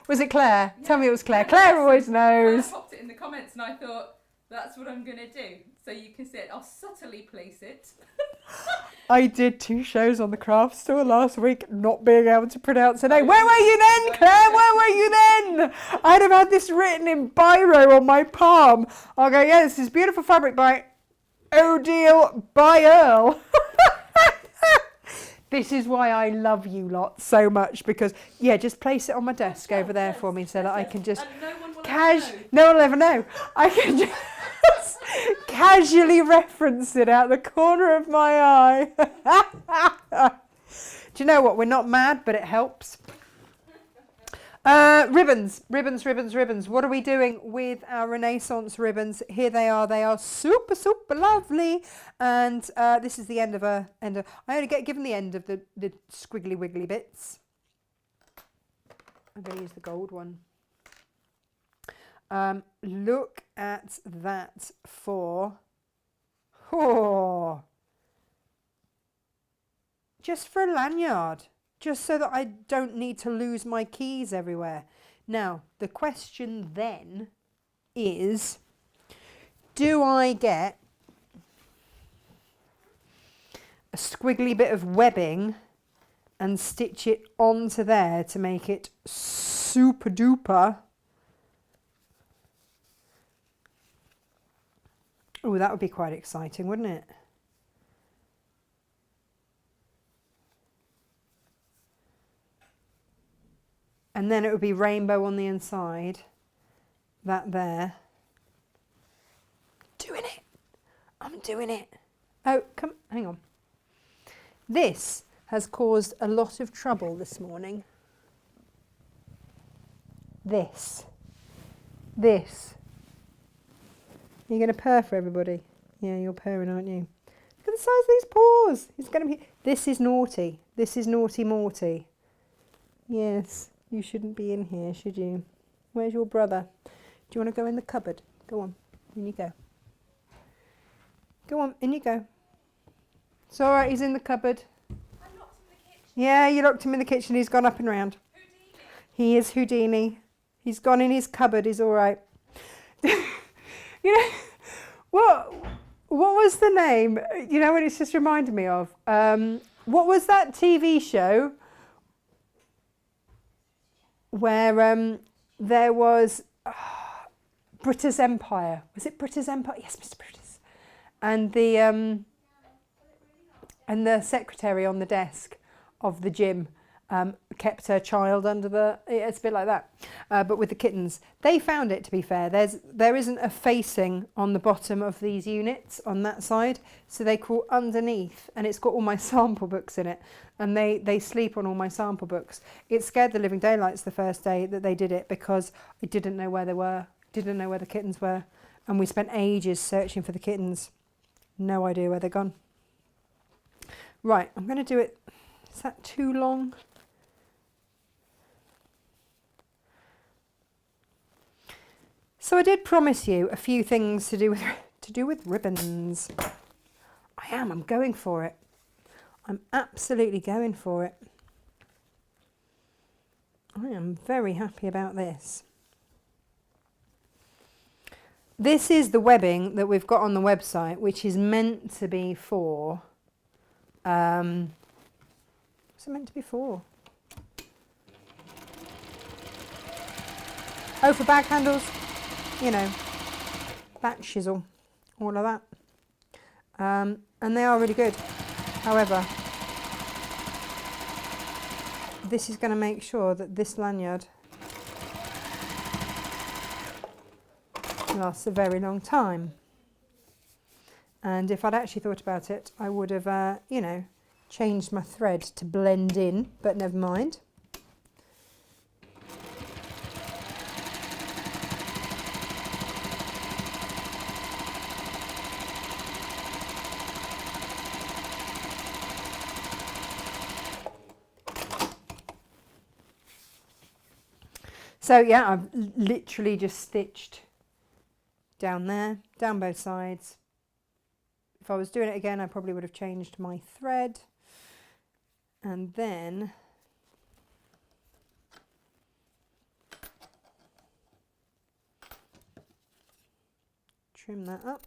Was it Claire? Yeah. Tell me it was Claire. Claire always I knows. popped it in the comments and I thought, that's what I'm going to do. So you can see it. I'll subtly place it. I did 2 shows on the craft store last week, not being able to pronounce her name. Where were you then, Claire? Where were you then? I'd have had this written in biro on my palm. I'll go, yeah, this is beautiful fabric by Odile by Earl. This is why I love you lot so much, because, yeah, just place it on my desk over there for me so that I can just... And no one will ever know. No one will ever know. I can just casually reference it out the corner of my eye. Do you know what? We're not mad, but it helps. Ribbons. What are we doing with our Renaissance ribbons? Here they are. They are super, super lovely. And this is the end of I only get given the end of the squiggly wiggly bits. I'm going to use the gold one. Look at that just for a lanyard, just so that I don't need to lose my keys everywhere. Now, the question then is, do I get a squiggly bit of webbing and stitch it onto there to make it super duper? Oh, that would be quite exciting, wouldn't it? And then it would be rainbow on the inside. That there. Doing it. I'm doing it. Oh, come, hang on. This has caused a lot of trouble this morning. This. You're going to purr for everybody. Yeah, you're purring, aren't you? Look at the size of these paws. It's going to be... This is naughty. This is naughty Morty. Yes, you shouldn't be in here, should you? Where's your brother? Do you want to go in the cupboard? Go on. In you go. Go on, in you go. It's all right, he's in the cupboard. I locked him in the kitchen. Yeah, you locked him in the kitchen. He's gone up and round. Houdini. He is Houdini. He's gone in his cupboard. He's all right. You know, what was the name? You know what it's just reminded me of? What was that TV show where there was British Empire? Was it British Empire? Yes, Mr. Brutus. And the secretary on the desk of the gym kept her child under the... It's a bit like that, but with the kittens. They found it, to be fair. There isn't a facing on the bottom of these units on that side, so they crawl underneath, and it's got all my sample books in it, and they sleep on all my sample books. It scared the living daylights the first day that they did it, because I didn't know where they were, didn't know where the kittens were, and we spent ages searching for the kittens. No idea where they're gone. Right, I'm going to do it. Is that too long? So I did promise you a few things to do with ribbons. I'm going for it. I'm absolutely going for it. I am very happy about this. This is the webbing that we've got on the website, which is meant to be for... what's it meant to be for? Oh, for bag handles. You know, back chisel, all of that. and they are really good. However, this is going to make sure that this lanyard lasts a very long time. And if I'd actually thought about it, I would have, you know, changed my thread to blend in, but never mind. So yeah, I've literally just stitched down there, down both sides. If I was doing it again, I probably would have changed my thread. And then trim that up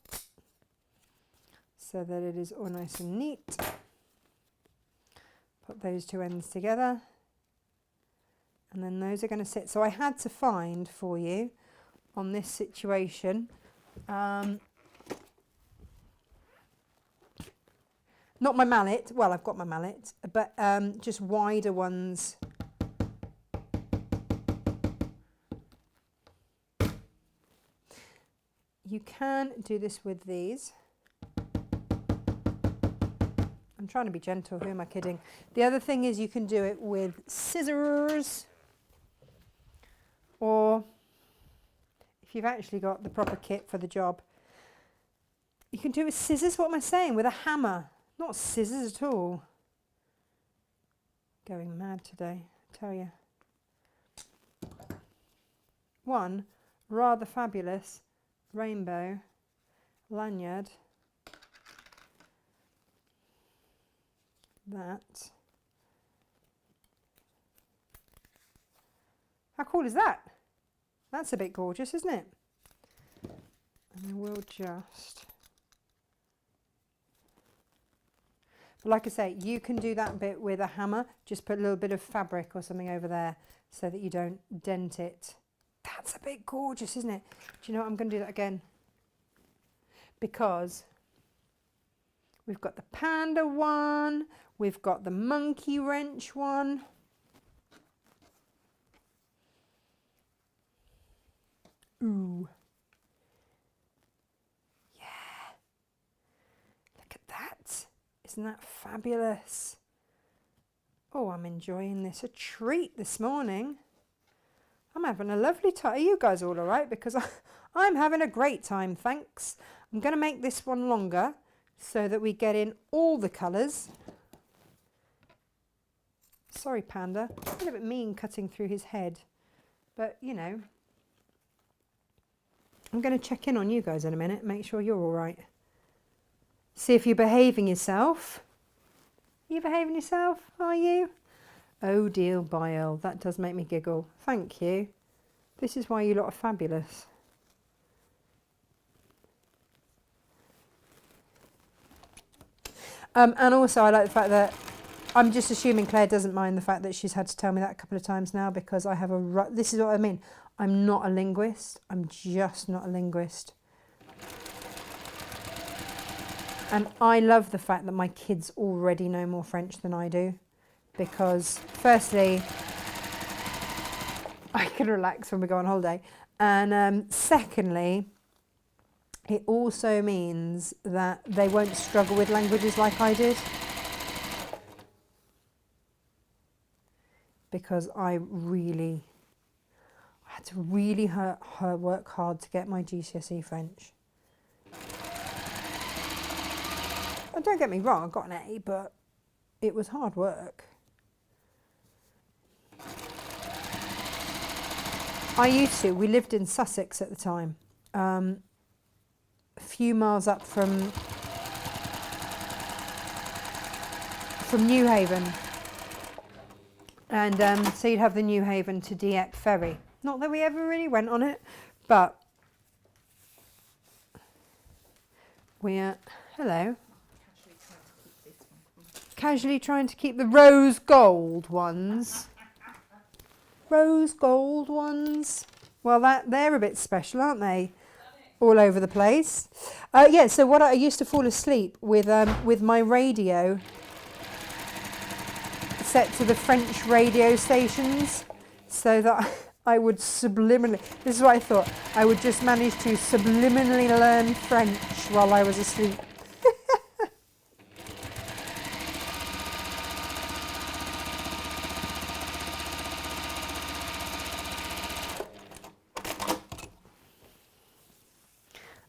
so that it is all nice and neat. Put those two ends together. And then those are going to sit. So I had to find for you on this situation, not my mallet, well I've got my mallet, but just wider ones. You can do this with these. I'm trying to be gentle, who am I kidding? The other thing is you can do it with scissors, or if you've actually got the proper kit for the job, you can do it with scissors. What am I saying? With a hammer, not scissors at all. Going mad today, I tell you. One rather fabulous rainbow lanyard. That. How cool is that? That's a bit gorgeous, isn't it? And I will just, but like I say, you can do that bit with a hammer. Just put a little bit of fabric or something over there so that you don't dent it. That's a bit gorgeous, isn't it? Do you know what? I'm going to do that again, because we've got the panda one, we've got the monkey wrench one. Ooh. Yeah. Look at that. Isn't that fabulous? Oh, I'm enjoying this. A treat this morning. I'm having a lovely time. Are you guys all right? Because I'm having a great time, thanks. I'm going to make this one longer so that we get in all the colours. Sorry, Panda. A little bit mean cutting through his head. But, you know, I'm going to check in on you guys in a minute, make sure you're all right. See if you're behaving yourself. Are you behaving yourself? Are you? Oh dear, Bile. That does make me giggle. Thank you. This is why you lot are fabulous. And also I like the fact that I'm just assuming Claire doesn't mind the fact that she's had to tell me that a couple of times now, because I have this is what I mean. I'm not a linguist. I'm just not a linguist. And I love the fact that my kids already know more French than I do, because firstly, I can relax when we go on holiday. And secondly, it also means that they won't struggle with languages like I did. Because I had to really work hard to get my GCSE French. And don't get me wrong, I got an A, but it was hard work. We lived in Sussex at the time, a few miles up from New Haven. And so you'd have the New Haven to Dieppe ferry. Not that we ever really went on it, but we're, hello. Casually trying to keep the rose gold ones. Rose gold ones. Well, they're a bit special, aren't they? all over the place. Yeah, so what I used to fall asleep with my radio set to the French radio stations, so that I would subliminally, this is what I thought, I would just manage to subliminally learn French while I was asleep.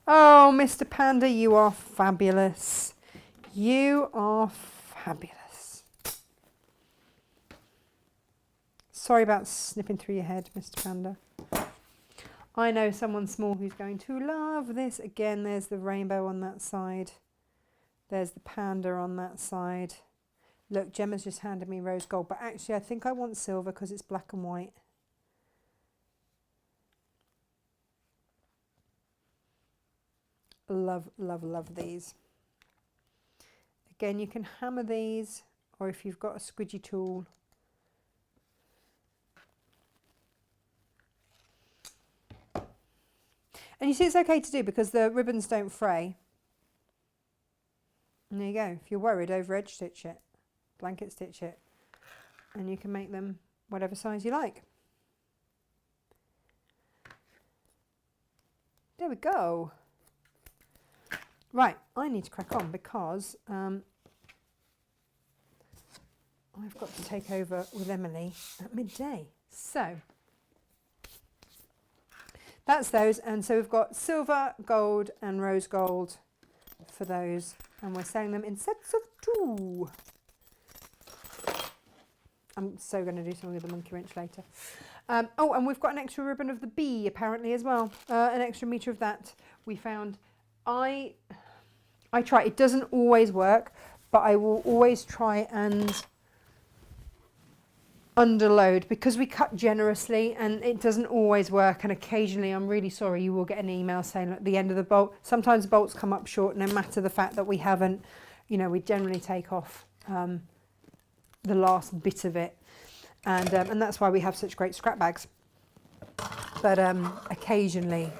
Oh, Mr. Panda, you are fabulous. You are fabulous. Sorry about snipping through your head, Mr. Panda. I know someone small who's going to love this. Again, there's the rainbow on that side. There's the panda on that side. Look, Gemma's just handed me rose gold, but actually I think I want silver because it's black and white. Love, love, love these. Again, you can hammer these, or if you've got a squidgy tool. And you see it's okay to do because the ribbons don't fray. And there you go. If you're worried, over edge stitch it, blanket stitch it, and you can make them whatever size you like. There we go. Right, I need to crack on because I've got to take over with Emily at midday. So that's those, and so we've got silver, gold and rose gold for those, and we're selling them in sets of 2. I'm so going to do something with the monkey wrench later. Oh, and we've got an extra ribbon of the bee apparently as well, an extra metre of that we found. I try, it doesn't always work, but I will always try and underload because we cut generously and it doesn't always work, and occasionally, I'm really sorry, you will get an email saying at the end of the bolt, sometimes bolts come up short no matter the fact that we haven't, you know, we generally take off the last bit of it, and that's why we have such great scrap bags. But occasionally,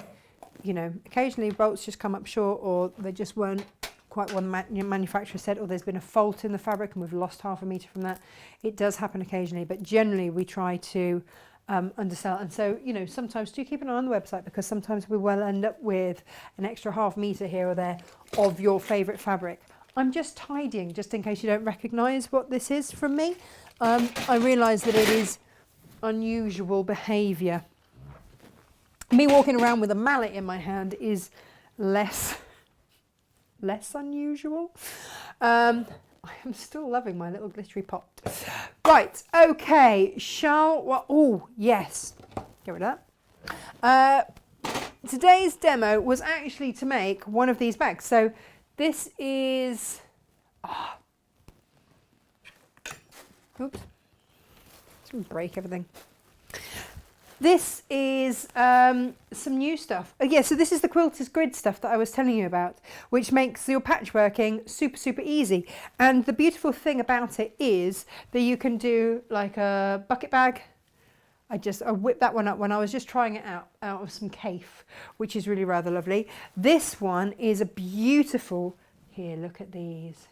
you know, occasionally bolts just come up short, or they just weren't quite what the manufacturer said, or there's been a fault in the fabric and we've lost half a metre from that. It does happen occasionally, but generally we try to undersell. And so, you know, sometimes do keep an eye on the website, because sometimes we will end up with an extra half metre here or there of your favourite fabric. I'm just tidying, just in case you don't recognise what this is from me. I realise that it is unusual behaviour. Me walking around with a mallet in my hand is less unusual. I am still loving my little glittery pot. Right, okay, oh yes, get rid of that. Today's demo was actually to make one of these bags. So this is, oops, it's gonna break everything. This is some new stuff. Oh, yeah, so this is the quilter's grid stuff that I was telling you about, which makes your patchworking super, super easy. And the beautiful thing about it is that you can do like a bucket bag. I whipped that one up when I was just trying it out of some Kaif, which is really rather lovely. This one is a beautiful, here, look at these.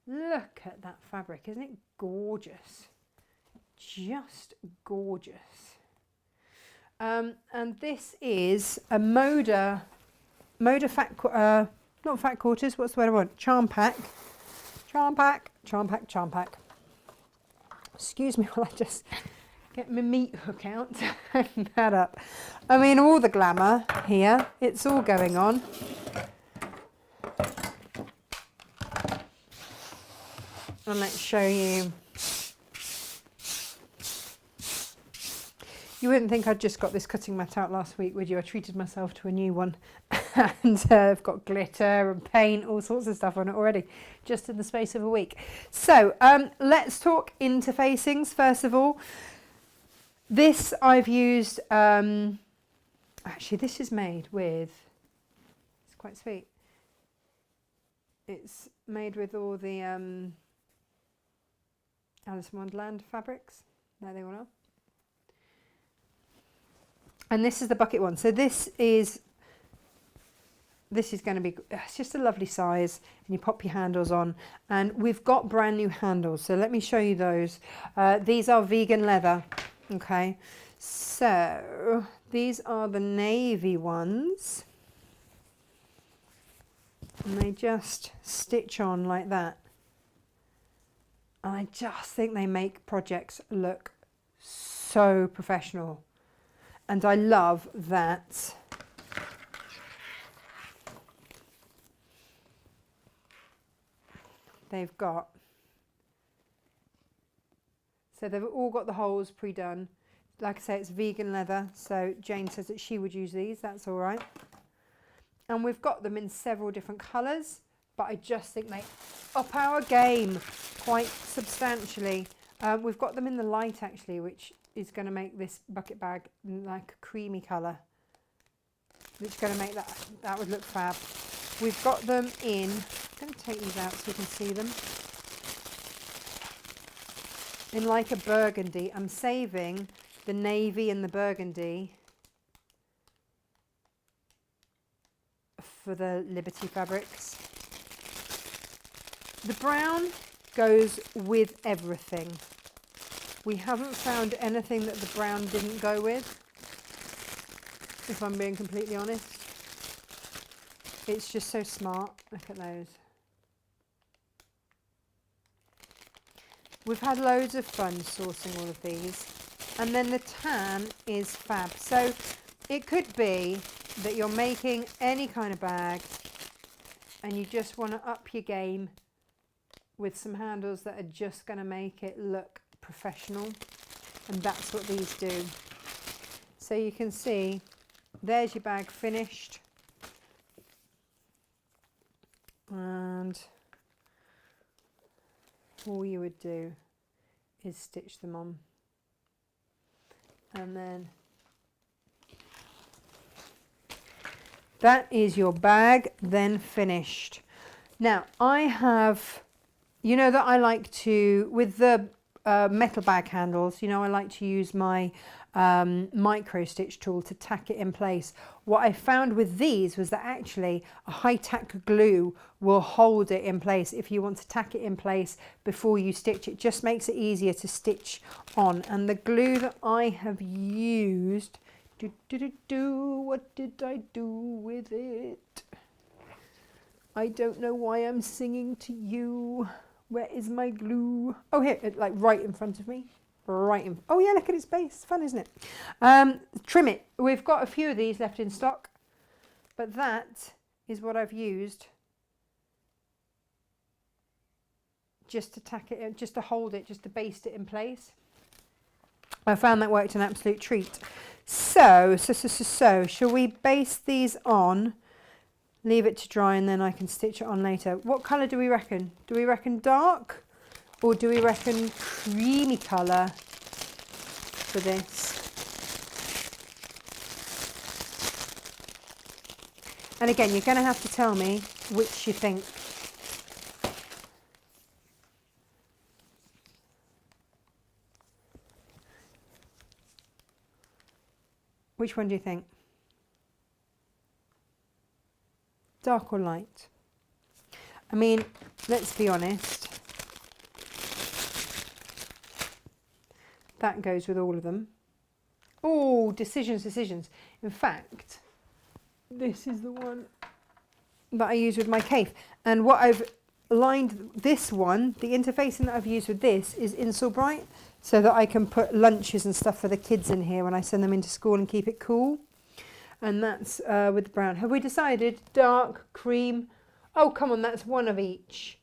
Look at that fabric, isn't it gorgeous? Just gorgeous. And this is a Moda not fat quarters, what's the word I want? Charm pack. Excuse me while I just get my meat hook out to hang that up. I mean, all the glamour here, it's all going on. And let's show you. You wouldn't think I'd just got this cutting mat out last week, would you? I treated myself to a new one, and I've got glitter and paint, all sorts of stuff on it already, just in the space of a week. So let's talk interfacings first of all. This I've used, actually this is made with, it's quite sweet, it's made with all the Alice in Wonderland fabrics, there they all are. And this is the bucket one. So this is this is going to be, it's just a lovely size, and you pop your handles on, and we've got brand new handles, so let me show you those. These are vegan leather, okay, so these are the navy ones, and they just stitch on like that, and I just think they make projects look so professional, and I love that they've got, so they've all got the holes pre-done. Like I say, it's vegan leather, so Jane says that she would use these, that's all right. And we've got them in several different colours, but I just think they up our game quite substantially. We've got them in the light actually, which is going to make this bucket bag like a creamy colour, which is going to make that would look fab. We've got them in, I'm going to take these out so you can see them, in like a burgundy. I'm saving the navy and the burgundy for the Liberty fabrics. The brown goes with everything. We haven't found anything that the brown didn't go with, if I'm being completely honest. It's just so smart. Look at those. We've had loads of fun sourcing all of these. And then the tan is fab. So it could be that you're making any kind of bag and you just want to up your game with some handles that are just going to make it look professional. And that's what these do. So you can see, there's your bag finished. And all you would do is stitch them on, and then that is your bag then finished. Now I have, you know that I like to, with the metal bag handles, you know, I like to use my micro stitch tool to tack it in place. What I found with these was that actually a high tack glue will hold it in place. If you want to tack it in place before you stitch, it just makes it easier to stitch on. And the glue that I have used, what did I do with it? I don't know why I'm singing to you. Where is my glue? Oh, here, like right in front of me. Right in, oh yeah, look at its base. Fun, isn't it? Trim it. We've got a few of these left in stock, but that is what I've used just to tack it in, just to hold it, just to baste it in place. I found that worked an absolute treat. So shall we baste these on, leave it to dry, and then I can stitch it on later? What colour do we reckon? Do we reckon dark? Or do we reckon creamy colour for this? And again, you're going to have to tell me which you think. Which one do you think? Dark or light? I mean, let's be honest. That goes with all of them. Oh, decisions. In fact, this is the one that I use with my cave. And what I've lined this one, the interfacing that I've used with this is Insel Bright, so that I can put lunches and stuff for the kids in here when I send them into school and keep it cool. And that's with the brown. Have we decided? Dark, cream? Oh, come on, that's one of each.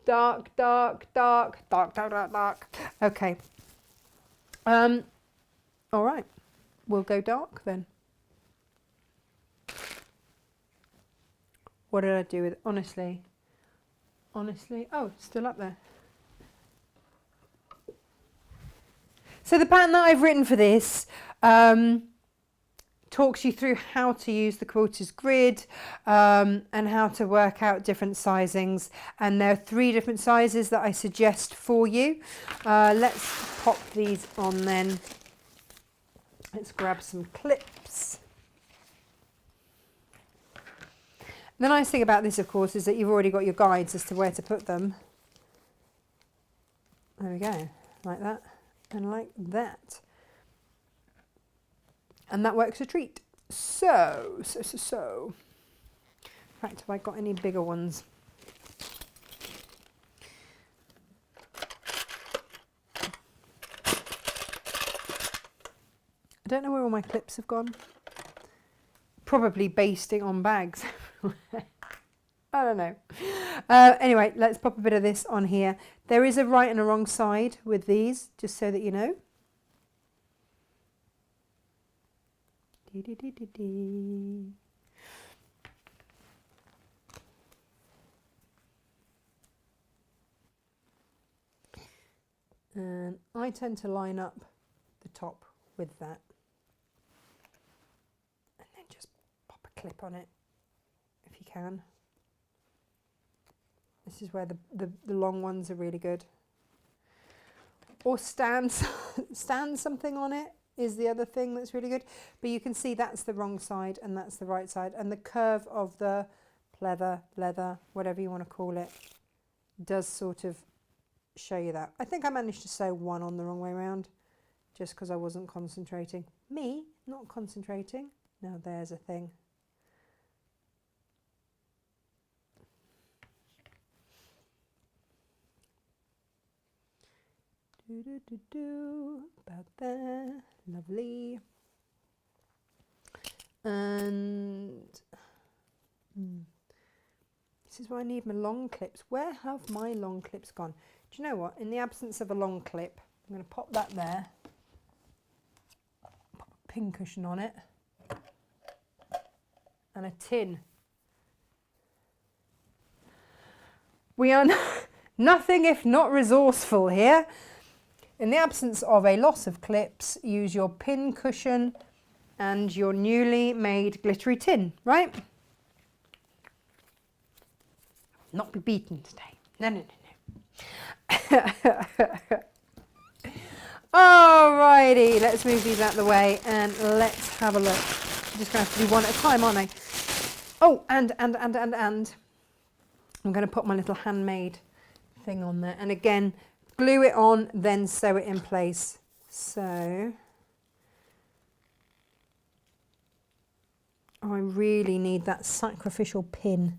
Dark. Okay. All right. We'll go dark then. What did I do with it? Honestly. Oh, it's still up there. So the pattern that I've written for this talks you through how to use the quilter's grid and how to work out different sizings, and there are 3 different sizes that I suggest for you. Let's pop these on then. Let's grab some clips. The nice thing about this, of course, is that you've already got your guides as to where to put them. There we go, like that and like that. And that works a treat. So. In fact, have I got any bigger ones? I don't know where all my clips have gone. Probably basting on bags. I don't know. Anyway, let's pop a bit of this on here. There is a right and a wrong side with these, just so that you know. And I tend to line up the top with that. And then just pop a clip on it if you can. This is where the long ones are really good. Or stand something on it is the other thing that's really good. But you can see that's the wrong side and that's the right side. And the curve of the leather, whatever you want to call it, does sort of show you that. I think I managed to sew one on the wrong way around just because I wasn't concentrating. Me, not concentrating. Now there's a thing. About there, lovely. And this is why I need my long clips. Where have my long clips gone? Do you know what? In the absence of a long clip, I'm going to pop that there. Pop a pin cushion on it. And a tin. We are nothing if not resourceful here. In the absence of a loss of clips, use your pin cushion and your newly made glittery tin, right? Not be beaten today. No. Alrighty, let's move these out of the way and let's have a look. I'm just going to have to do one at a time, aren't I? Oh, and I'm going to put my little handmade thing on there. And again, glue it on, then sew it in place. So, oh, I really need that sacrificial pin.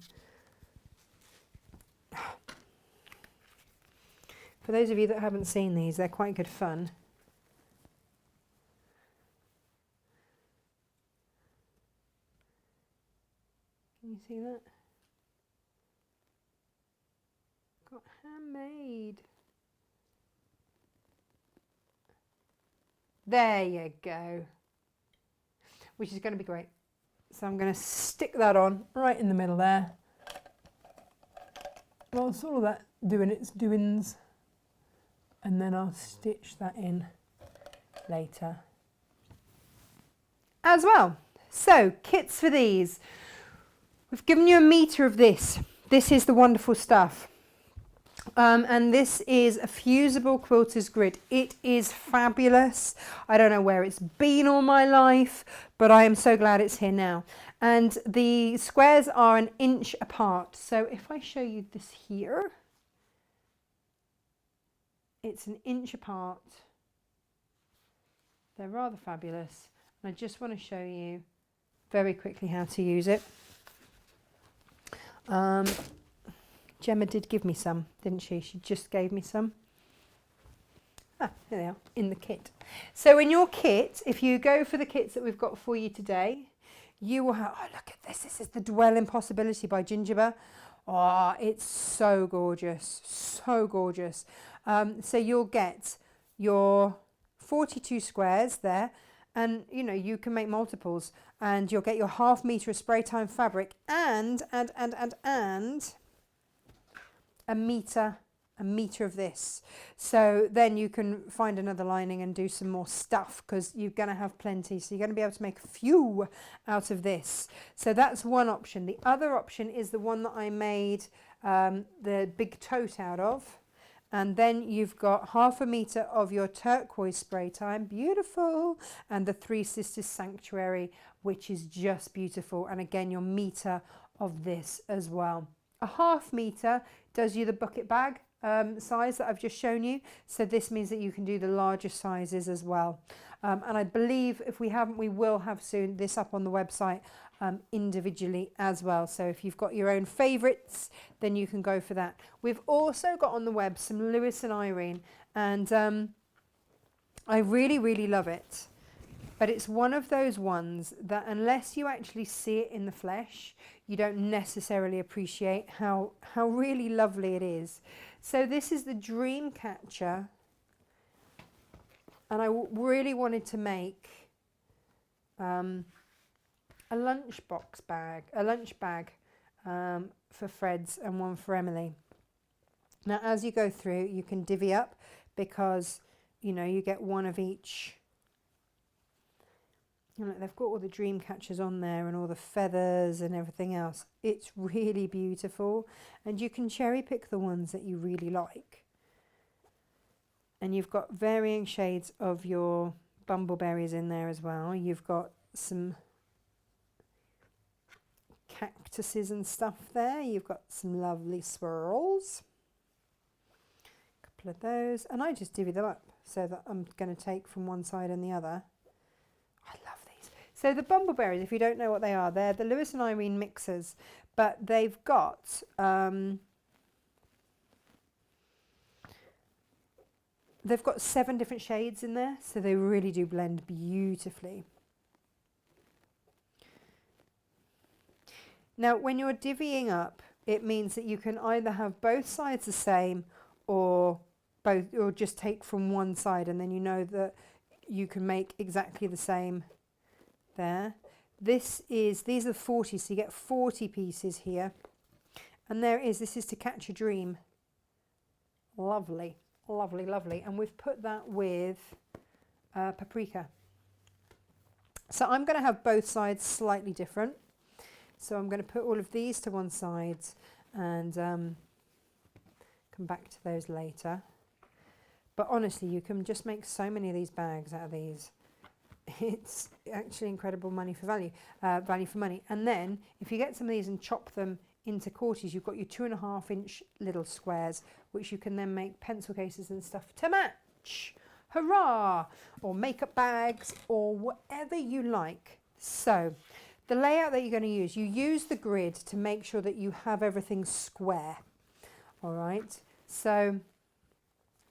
For those of you that haven't seen these, they're quite good fun. Can you see that? Got handmade. There you go. Which is going to be great. So I'm going to stick that on right in the middle there. Well, sort of that doing its doings. And then I'll stitch that in later as well. So, kits for these. We've given you a metre of this. This is the wonderful stuff. And this is a fusible quilter's grid. It is fabulous. I don't know where it's been all my life, but I am so glad it's here now. And the squares are 1 inch apart. So if I show you this here, it's 1 inch apart. They're rather fabulous. And I just want to show you very quickly how to use it. Gemma did give me some, didn't she? She just gave me some. Ah, there they are, in the kit. So in your kit, if you go for the kits that we've got for you today, you will have, oh, look at this. This is the Dwell Impossibility by Gingerbread. Oh, it's so gorgeous, so gorgeous. So you'll get your 42 squares there, and you know you can make multiples, and you'll get your 1/2 metre of spray time fabric and a metre of this. So then you can find another lining and do some more stuff because you're going to have plenty. So you're going to be able to make a few out of this. So that's one option. The other option is the one that I made the big tote out of. And then you've got 1/2 metre of your turquoise spray time, beautiful, and the Three Sisters Sanctuary, which is just beautiful. And again, your metre of this as well. A 1/2 metre does you the bucket bag size that I've just shown you. So this means that you can do the larger sizes as well. And I believe if we haven't, we will have soon this up on the website individually as well. So if you've got your own favourites, then you can go for that. We've also got on the web some Lewis and Irene, and I really, really love it. But it's one of those ones that unless you actually see it in the flesh, you don't necessarily appreciate how really lovely it is. So this is the Dream Catcher. And I really wanted to make a lunch bag for Fred's and one for Emily. Now, as you go through, you can divvy up because, you know, you get one of each. You know, they've got all the dream catchers on there and all the feathers and everything else. It's really beautiful, and you can cherry pick the ones that you really like. And you've got varying shades of your bumbleberries in there as well. You've got some cactuses and stuff there. You've got some lovely swirls. A couple of those. And I just divvy them up so that I'm going to take from one side and the other. I love these. So the bumbleberries, if you don't know what they are, they're the Lewis and Irene mixers. But they've got... they've got 7 different shades in there, so they really do blend beautifully. Now, when you're divvying up, it means that you can either have both sides the same or just take from one side, and then you know that you can make exactly the same there. These are 40, so you get 40 pieces here. And there it is. This is To Catch a Dream. Lovely. Lovely, lovely. And we've put that with paprika. So I'm going to have both sides slightly different. So I'm going to put all of these to one side and come back to those later. But honestly, you can just make so many of these bags out of these. It's actually incredible value for money. And then if you get some of these and chop them into quarters, you've got your 2.5-inch little squares, which you can then make pencil cases and stuff to match. Hurrah! Or makeup bags or whatever you like. So the layout that you're going to use, you use the grid to make sure that you have everything square. All right. So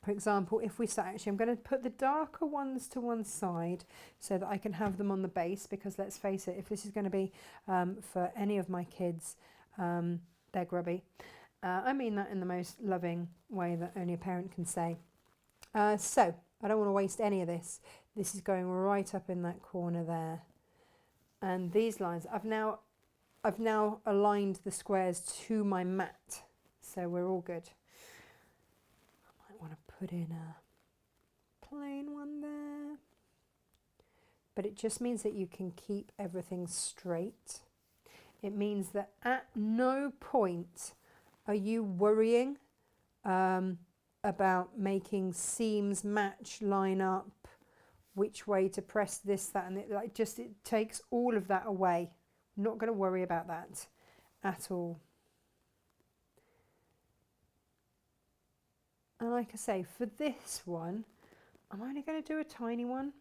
for example, if we start, actually I'm going to put the darker ones to one side so that I can have them on the base, because let's face it, if this is going to be for any of my kids, they're grubby. I mean that in the most loving way that only a parent can say. So I don't want to waste any of this. This is going right up in that corner there. And these lines, I've now aligned the squares to my mat, so we're all good. I might want to put in a plain one there, but it just means that you can keep everything straight. It means that at no point are you worrying about making seams match, line up, which way to press this, that, and it. Like, just it takes all of that away. I'm not going to worry about that at all. And like I say, for this one, I'm only going to do a tiny one.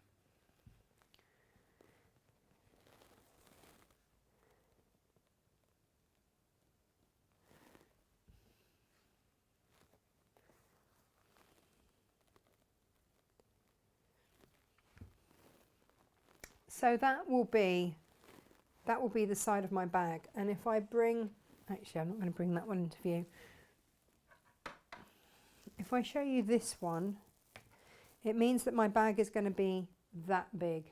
So that will be the side of my bag. And if I bring, actually I'm not going to bring that one into view. If I show you this one, it means that my bag is going to be that big,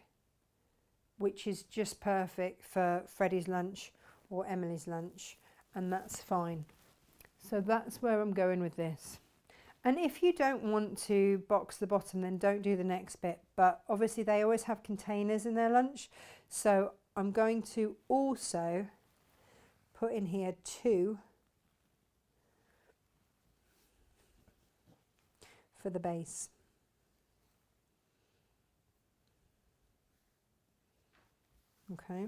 which is just perfect for Freddie's lunch or Emily's lunch, and that's fine. So that's where I'm going with this. And if you don't want to box the bottom, then don't do the next bit. But obviously they always have containers in their lunch. So I'm going to also put in here 2 for the base. Okay.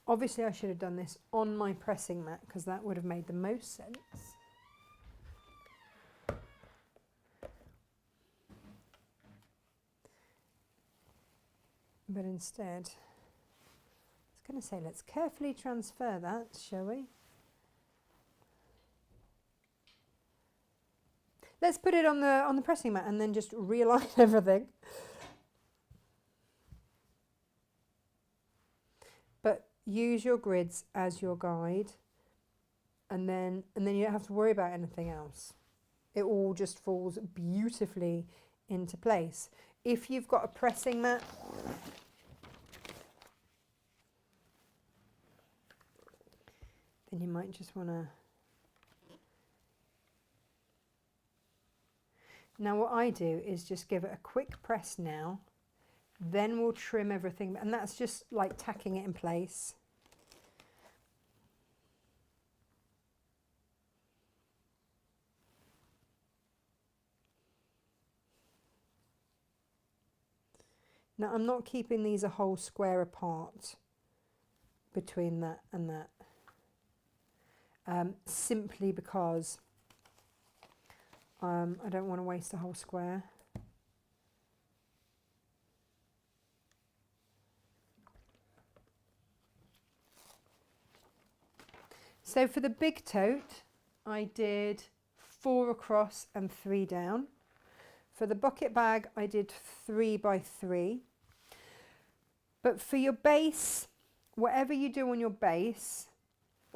Obviously I should have done this on my pressing mat because that would have made the most sense. But instead, I was going to say, let's carefully transfer that, shall we? Let's put it on the pressing mat and then just realign everything. But use your grids as your guide, and then you don't have to worry about anything else. It all just falls beautifully into place. If you've got a pressing mat, then you might just want to... Now what I do is just give it a quick press now, then we'll trim everything, and that's just like tacking it in place. Now I'm not keeping these a whole square apart between that and that, simply because I don't want to waste a whole square. So for the big tote, I did 4 across and 3 down. For the bucket bag, I did 3 by 3. But for your base, whatever you do on your base,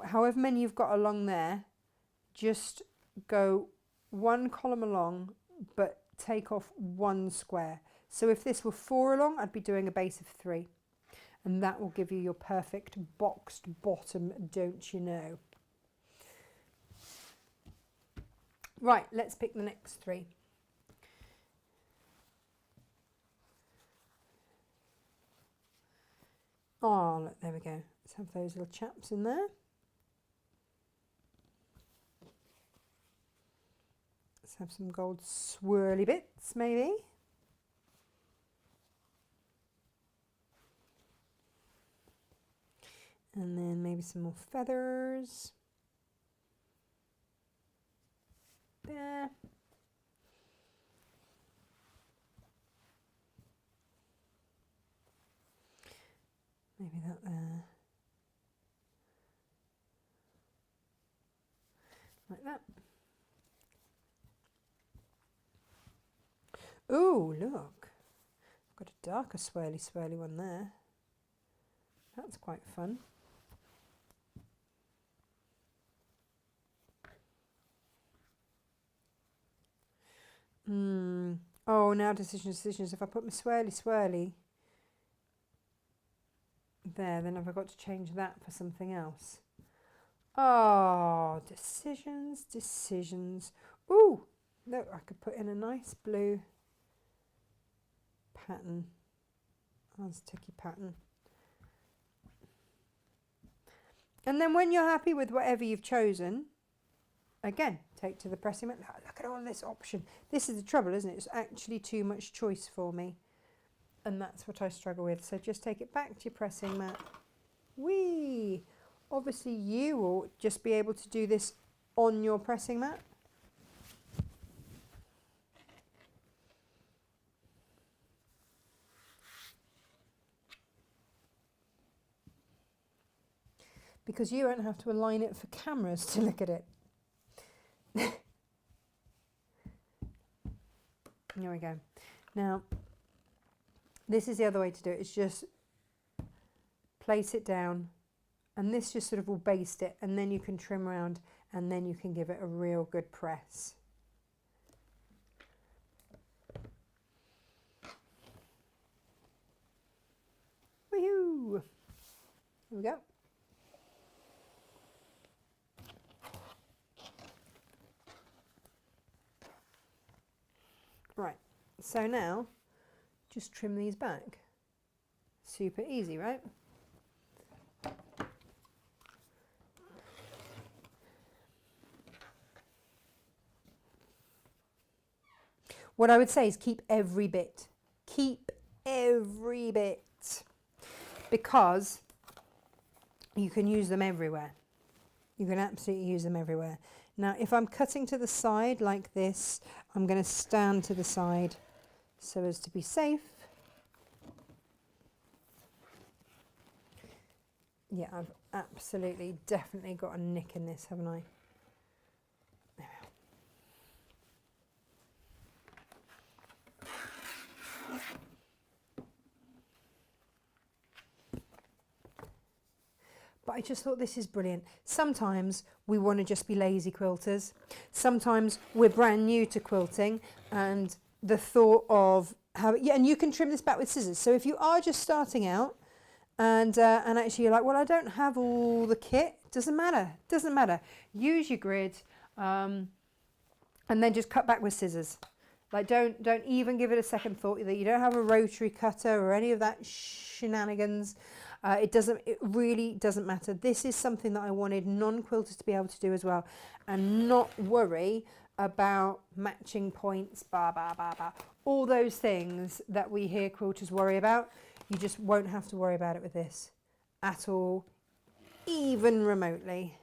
however many you've got along there, just go 1 column along, but take off 1 square. So if this were 4 along, I'd be doing a base of 3. And that will give you your perfect boxed bottom, don't you know? Right, let's pick the next 3. Oh, look, there we go. Let's have those little chaps in there. Let's have some gold swirly bits, maybe. And then maybe some more feathers. There. Maybe that there. Like that. Oh, look. I've got a darker swirly one there. That's quite fun. Oh, now decisions. If I put my swirly there, then have I got to change that for something else? Oh, decisions. Ooh, look, I could put in a nice blue pattern. That's a ticky pattern. And then when you're happy with whatever you've chosen, again, take to the pressing mat. Look at all this option. This is the trouble, isn't it? It's actually too much choice for me. And that's what I struggle with. So just take it back to your pressing mat. Whee! Obviously you will just be able to do this on your pressing mat. Because you won't have to align it for cameras to look at it. There we go. Now, this is the other way to do it. It's just place it down, and this just sort of will baste it, and then you can trim around, and then you can give it a real good press. Woohoo! Here we go. Right, so now just trim these back. Super easy, right? What I would say is keep every bit. Keep every bit. Because you can use them everywhere. You can absolutely use them everywhere. Now, if I'm cutting to the side like this, I'm going to stand to the side so as to be safe. Yeah, I've absolutely, definitely got a nick in this, haven't I? There we are. But I just thought this is brilliant. Sometimes we want to just be lazy quilters. Sometimes we're brand new to quilting, and the thought of how, yeah, and you can trim this back with scissors. So if you are just starting out and actually you're like, well, I don't have all the kit, doesn't matter, doesn't matter. Use your grid and then just cut back with scissors. Like don't even give it a second thought that you don't have a rotary cutter or any of that shenanigans. It really doesn't matter. This is something that I wanted non-quilters to be able to do as well, and not worry about matching points, all those things that we hear quilters worry about. You just won't have to worry about it with this at all, even remotely.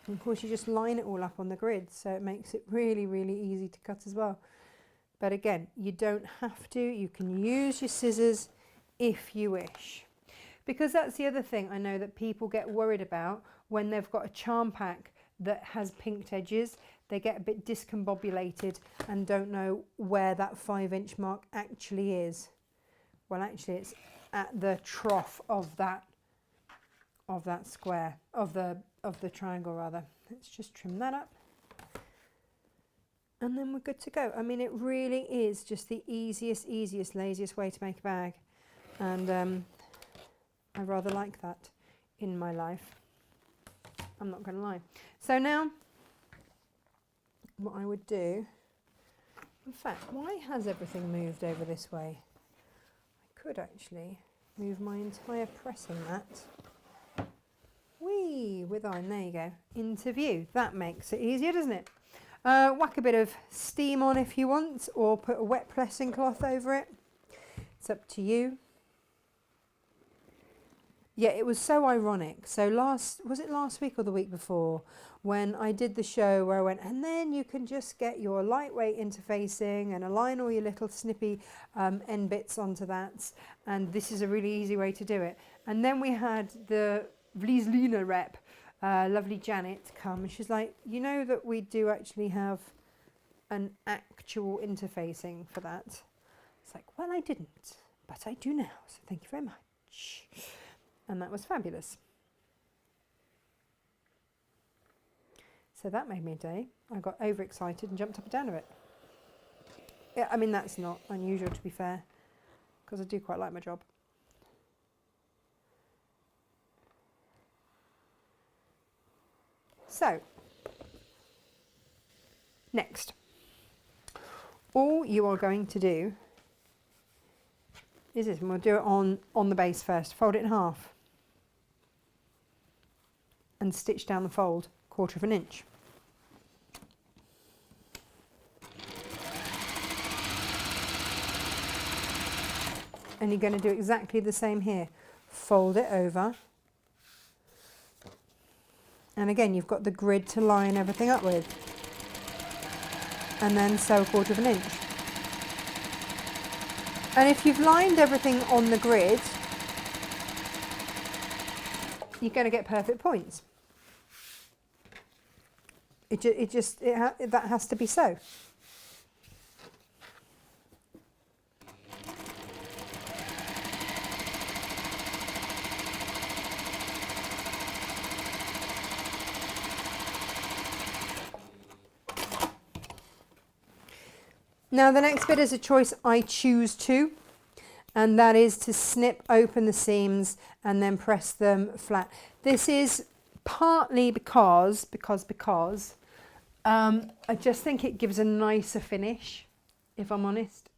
And of course you just line it all up on the grid, so it makes it really, really easy to cut as well. But again, you don't have to. You can use your scissors if you wish. Because that's the other thing I know that people get worried about when they've got a charm pack that has pinked edges. They get a bit discombobulated and don't know where that 5-inch mark actually is. Well, actually it's at the trough of that square, of the triangle rather. Let's just trim that up. And then we're good to go. I mean, it really is just the easiest, laziest way to make a bag. And I rather like that in my life. I'm not going to lie. So now, what I would do, in fact, why has everything moved over this way? I could actually move my entire pressing mat with iron, there you go, into view. That makes it easier, doesn't it? Whack a bit of steam on if you want, or put a wet pressing cloth over it. It's up to you. Yeah, it was so ironic. So was it last week or the week before, when I did the show where I went, and then you can just get your lightweight interfacing and align all your little snippy end bits onto that. And this is a really easy way to do it. And then we had the Vlieslina rep, lovely Janet, come, and she's like, you know that we do actually have an actual interfacing for that. It's like, well, I didn't, but I do now, so thank you very much. And that was fabulous. So that made me a day. I got overexcited and jumped up and down a bit. Yeah, I mean, that's not unusual, to be fair, because I do quite like my job. So, next, all you are going to do is this, and we'll do it on the base first. Fold it in half and stitch down the fold 1/4 inch. And you're going to do exactly the same here. Fold it over. And again, you've got the grid to line everything up with. And then sew 1/4 inch. And if you've lined everything on the grid, you're going to get perfect points. That has to be so. Now the next bit is a choice I choose to, and that is to snip open the seams and then press them flat. This is partly because I just think it gives a nicer finish, if I'm honest.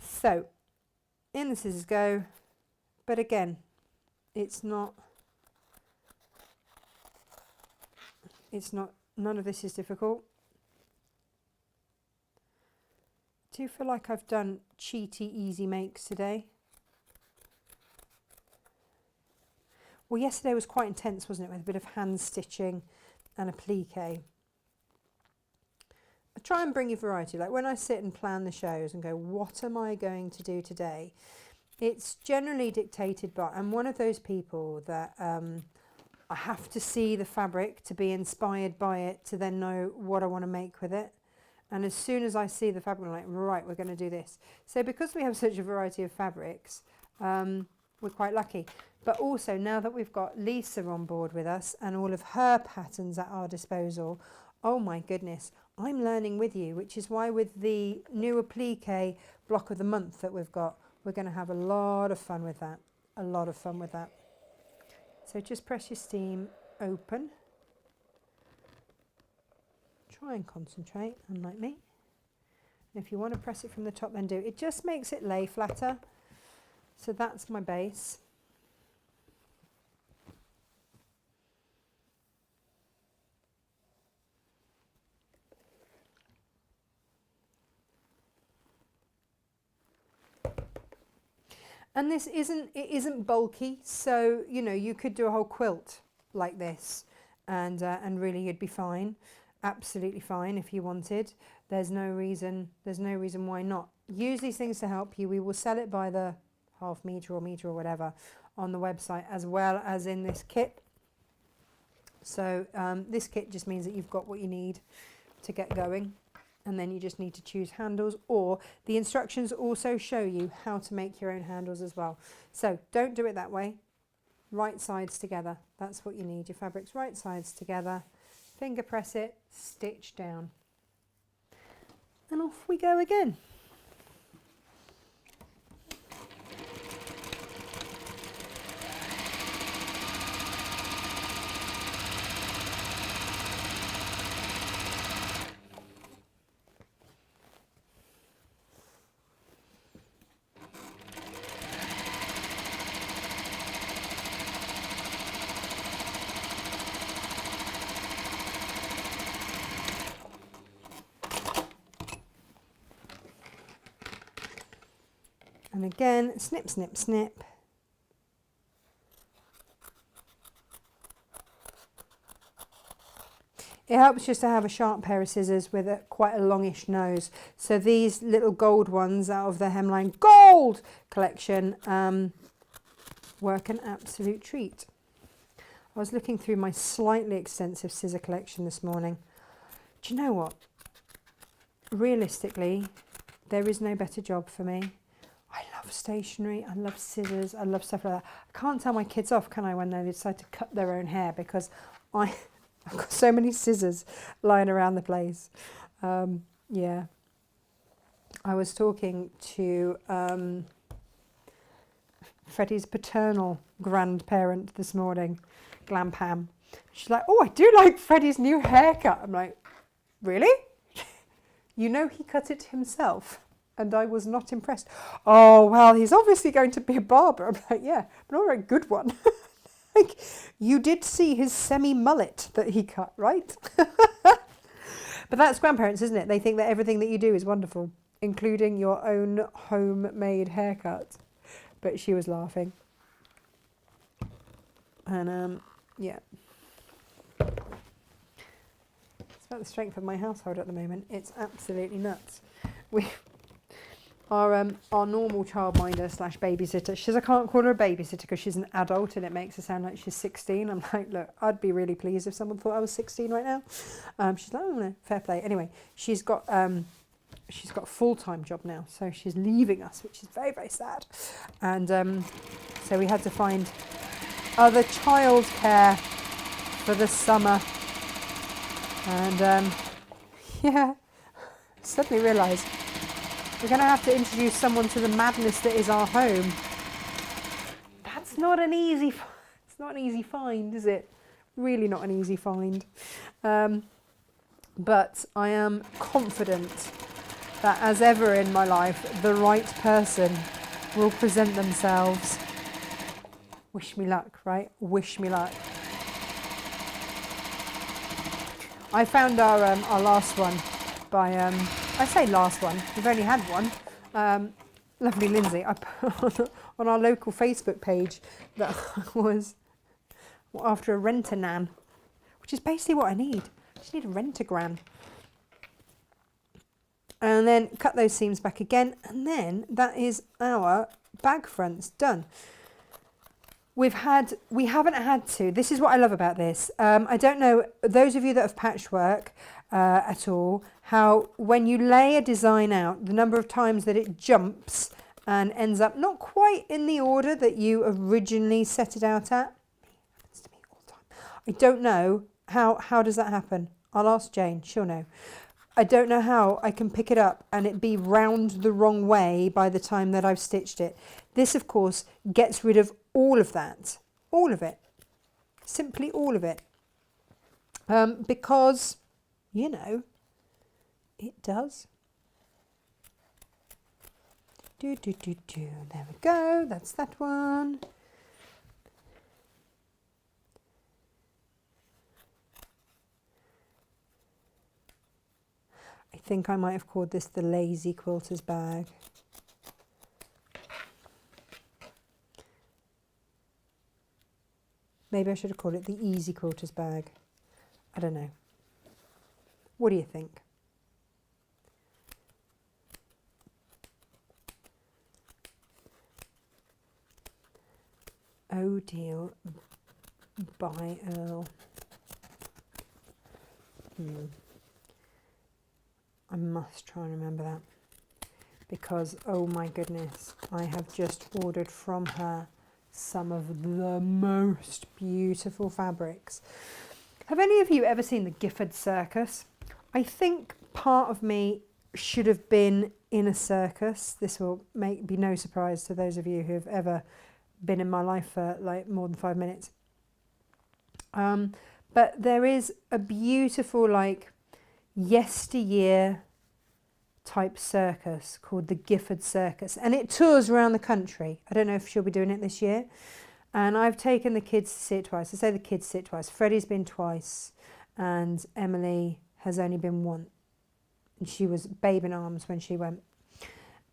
So in the scissors go, but again, none of this is difficult. do feel like I've done cheaty easy makes today. Well, yesterday was quite intense, wasn't it, with a bit of hand stitching and applique. I try and bring you variety. Like when I sit and plan the shows and go, what am I going to do today? It's generally dictated by, I'm one of those people that I have to see the fabric to be inspired by it to then know what I want to make with it. And as soon as I see the fabric, I'm like, right, we're going to do this. So because we have such a variety of fabrics, we're quite lucky. But also now that we've got Lisa on board with us and all of her patterns at our disposal, oh my goodness, I'm learning with you, which is why with the new applique block of the month that we've got, we're going to have a lot of fun with that. A lot of fun with that. So just press your steam open. Try and concentrate, unlike me. And if you want to press it from the top, then do. It just makes it lay flatter. So that's my base. And this isn't bulky, so you know you could do a whole quilt like this, and really you'd be fine, absolutely fine if you wanted. There's no reason why not. Use these things to help you. We will sell it by the half metre or metre or whatever on the website, as well as in this kit. So this kit just means that you've got what you need to get going. And then you just need to choose handles, or the instructions also show you how to make your own handles as well. So don't do it that way. Right sides together. That's what you need. Your fabric's right sides together. Finger press it, stitch down. And off we go again. And again, snip, snip, snip. It helps just to have a sharp pair of scissors with quite a longish nose. So these little gold ones out of the Hemline Gold collection work an absolute treat. I was looking through my slightly extensive scissor collection this morning. Do you know what? Realistically, there is no better job for me. I love stationery, I love scissors, I love stuff like that. I can't tell my kids off, can I, when they decide to cut their own hair, because I've got so many scissors lying around the place. Yeah. I was talking to Freddie's paternal grandparent this morning, Glampam. She's like, oh, I do like Freddie's new haircut. I'm like, really? You know he cut it himself. And I was not impressed. Oh, well, he's obviously going to be a barber. I'm like, yeah, but not a very good one. Like, you did see his semi-mullet that he cut, right? But that's grandparents, isn't it? They think that everything that you do is wonderful, including your own homemade haircut. But she was laughing. And, yeah. It's about the strength of my household at the moment. It's absolutely nuts. Our normal childminder / babysitter, she says I can't call her a babysitter because she's an adult and it makes her sound like she's 16. I'm like, look, I'd be really pleased if someone thought I was 16 right now. She's like, oh no, fair play. Anyway, she's got a full-time job now, so she's leaving us, which is very, very sad. And so we had to find other childcare for the summer. And yeah, suddenly realised we're going to have to introduce someone to the madness that is our home. That's not an easy, it's not an easy find, is it? Really not an easy find. But I am confident that, as ever in my life, the right person will present themselves. Wish me luck, right? Wish me luck. I found our last one by, I say last one, we've only had one. Lovely Lindsay, I put on our local Facebook page that I was after a rent-a-nan, which is basically what I need. I just need a rent-a-gran. And then cut those seams back again, and then that is our bag fronts done. We haven't had to. This is what I love about this. I don't know, those of you that have patchwork at all, how when you lay a design out, the number of times that it jumps and ends up not quite in the order that you originally set it out at. It happens to me all the time. I don't know how does that happen. I'll ask Jane, she'll know. I don't know how I can pick it up and it be round the wrong way by the time that I've stitched it. This, of course, gets rid of all of that, all of it, simply all of it, because, you know, it does. There we go, that's that one. I think I might have called this the lazy quilter's bag. Maybe I should have called it the easy quilter's bag. I don't know. What do you think? O'Deal by Earl. I must try and remember that, because oh my goodness, I have just ordered from her some of the most beautiful fabrics. Have any of you ever seen the Gifford Circus? I think part of me should have been in a circus. This will be no surprise to those of you who have ever been in my life for like more than 5 minutes. But there is a beautiful like yesteryear type circus called the Gifford Circus, and it tours around the country. I don't know if she'll be doing it this year, and I've taken the kids to see it twice. I say the kids see it twice. Freddie's been twice and Emily has only been once, and she was babe in arms when she went,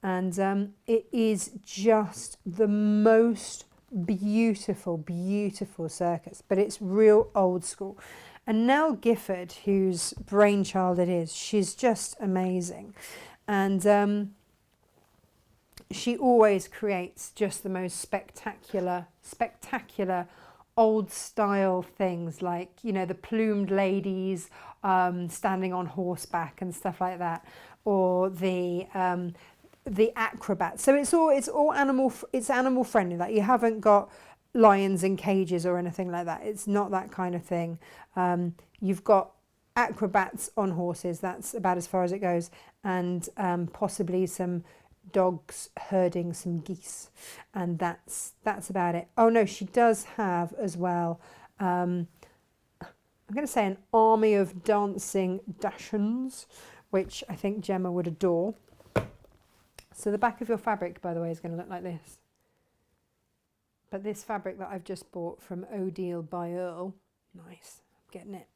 and it is just the most beautiful circus, but it's real old school. And Nell Gifford, whose brainchild it is, she's just amazing. And she always creates just the most spectacular old style things, like, you know, the plumed ladies standing on horseback and stuff like that, or the acrobats. So it's all animal friendly. Like, you haven't got lions in cages or anything like that. It's not that kind of thing. You've got acrobats on horses, that's about as far as it goes, and possibly some dogs herding some geese, and that's about it. Oh no, she does have as well, I'm going to say an army of dancing Dachshunds, which I think Gemma would adore. So the back of your fabric, by the way, is going to look like this. But this fabric that I've just bought from O'Deal by Earl, nice, I'm getting it,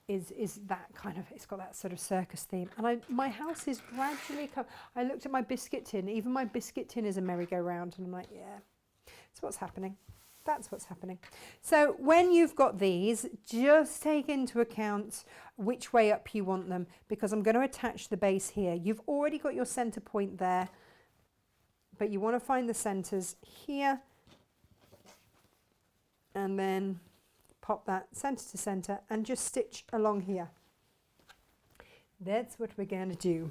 is that kind of, it's got that sort of circus theme. And my house is gradually, I looked at my biscuit tin, even my biscuit tin is a merry-go-round, and I'm like, yeah, that's what's happening. That's what's happening. So when you've got these, just take into account which way up you want them, because I'm going to attach the base here. You've already got your center point there, but you want to find the centers here, and then pop that center to center and just stitch along here. That's what we're going to do.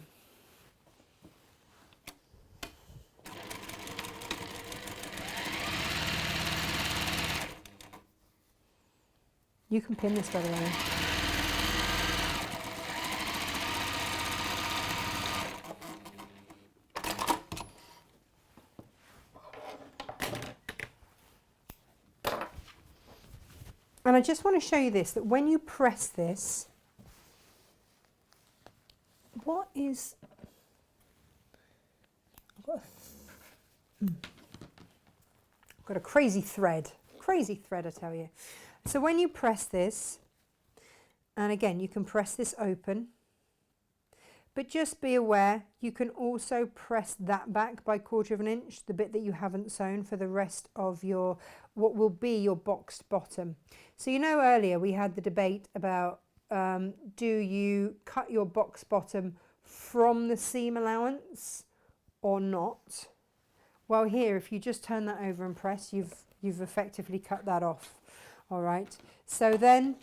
You can pin this, by the way. And I just want to show you this, that when you press this, I've got a crazy thread, I tell you. So when you press this, and again, you can press this open, But just be aware, you can also press that back by 1/4 of an inch, the bit that you haven't sewn, for the rest of your, what will be your boxed bottom. So you know earlier we had the debate about do you cut your box bottom from the seam allowance or not? Well, here, if you just turn that over and press, you've effectively cut that off. All right, so then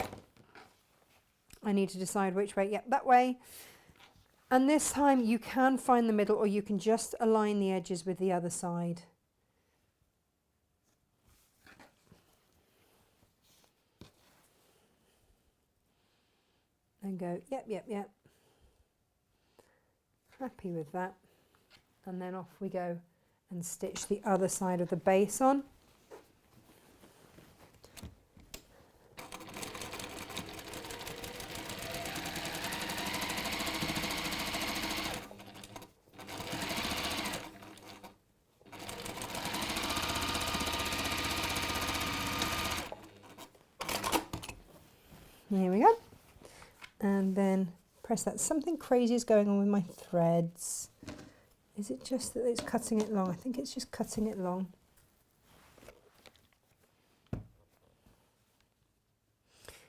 I need to decide which way. Yep, that way. And this time you can find the middle, or you can just align the edges with the other side. And go, yep, yep, yep. Happy with that. And then off we go and stitch the other side of the base on. Here we go. And then press that. Something crazy is going on with my threads. Is it just that it's cutting it long? I think it's just cutting it long.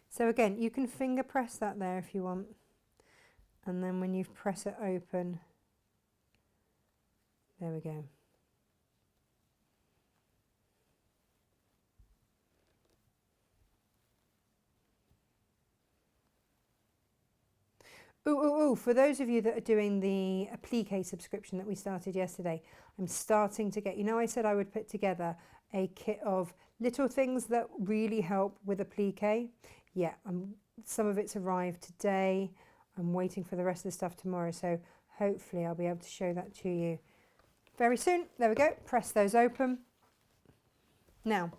So again, you can finger press that there if you want. And then when you press it open, there we go. Ooh, for those of you that are doing the applique subscription that we started yesterday, I'm starting to get, you know, I said I would put together a kit of little things that really help with applique. Yeah, some of it's arrived today. I'm waiting for the rest of the stuff tomorrow, so hopefully I'll be able to show that to you very soon. There we go, press those open. Now,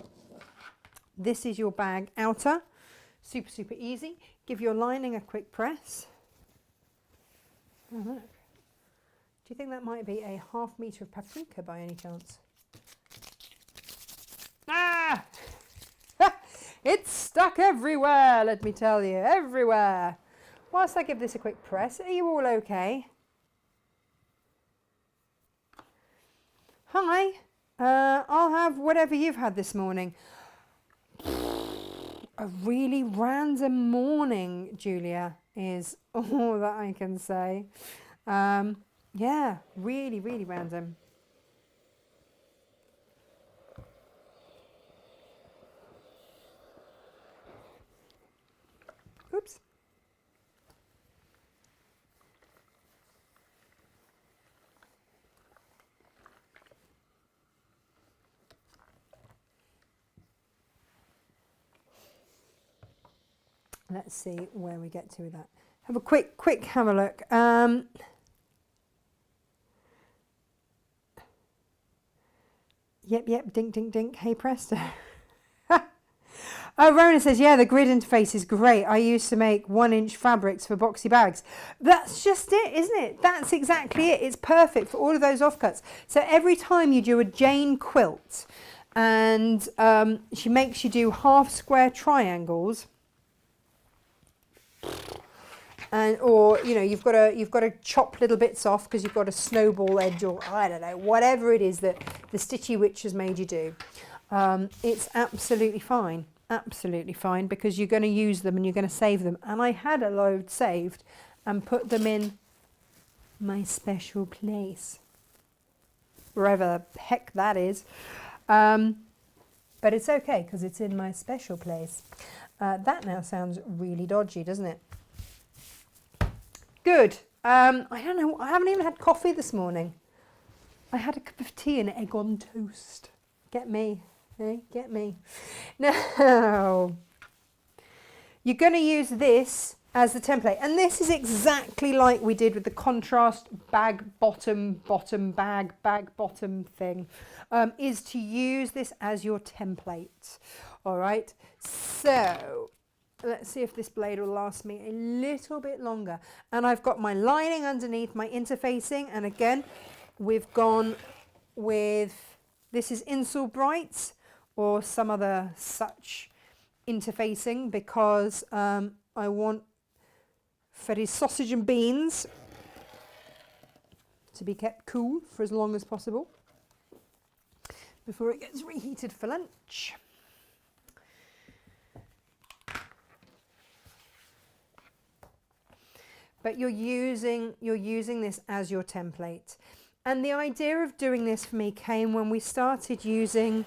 this is your bag outer. Super, super easy. Give your lining a quick press. Oh, look. Do you think that might be a 1/2 metre of paprika by any chance? Ah! It's stuck everywhere, let me tell you, everywhere. Whilst I give this a quick press, are you all okay? Hi, I'll have whatever you've had this morning. A really random morning, Julia, is all that I can say. Yeah, really, really random. Oops. Let's see where we get to with that. Have a quick have a look. Yep, dink, dink, dink. Hey, presto. Oh, Rona says, yeah, the grid interface is great. I used to make 1-inch fabrics for boxy bags. That's just it, isn't it? That's exactly it. It's perfect for all of those offcuts. So every time you do a Jane quilt and she makes you do half square triangles, and or you know you've got to chop little bits off because you've got a snowball edge, or I don't know, whatever it is that the Stitchy Witch has made you do. It's absolutely fine, because you're going to use them and you're going to save them. And I had a load saved and put them in my special place, wherever the heck that is. But it's okay because it's in my special place. That now sounds really dodgy, doesn't it? Good. I don't know. I haven't even had coffee this morning. I had a cup of tea and egg on toast. Get me. Eh? Get me. Now, you're going to use this as the template. And this is exactly like we did with the contrast bag bottom thing, is to use this as your template. All right. So let's see if this blade will last me a little bit longer. And I've got my lining underneath, my interfacing. And again, we've gone with, this is Insel Bright or some other such interfacing, because I want for his sausage and beans, to be kept cool for as long as possible before it gets reheated for lunch. But you're using this as your template. And the idea of doing this for me came when we started using,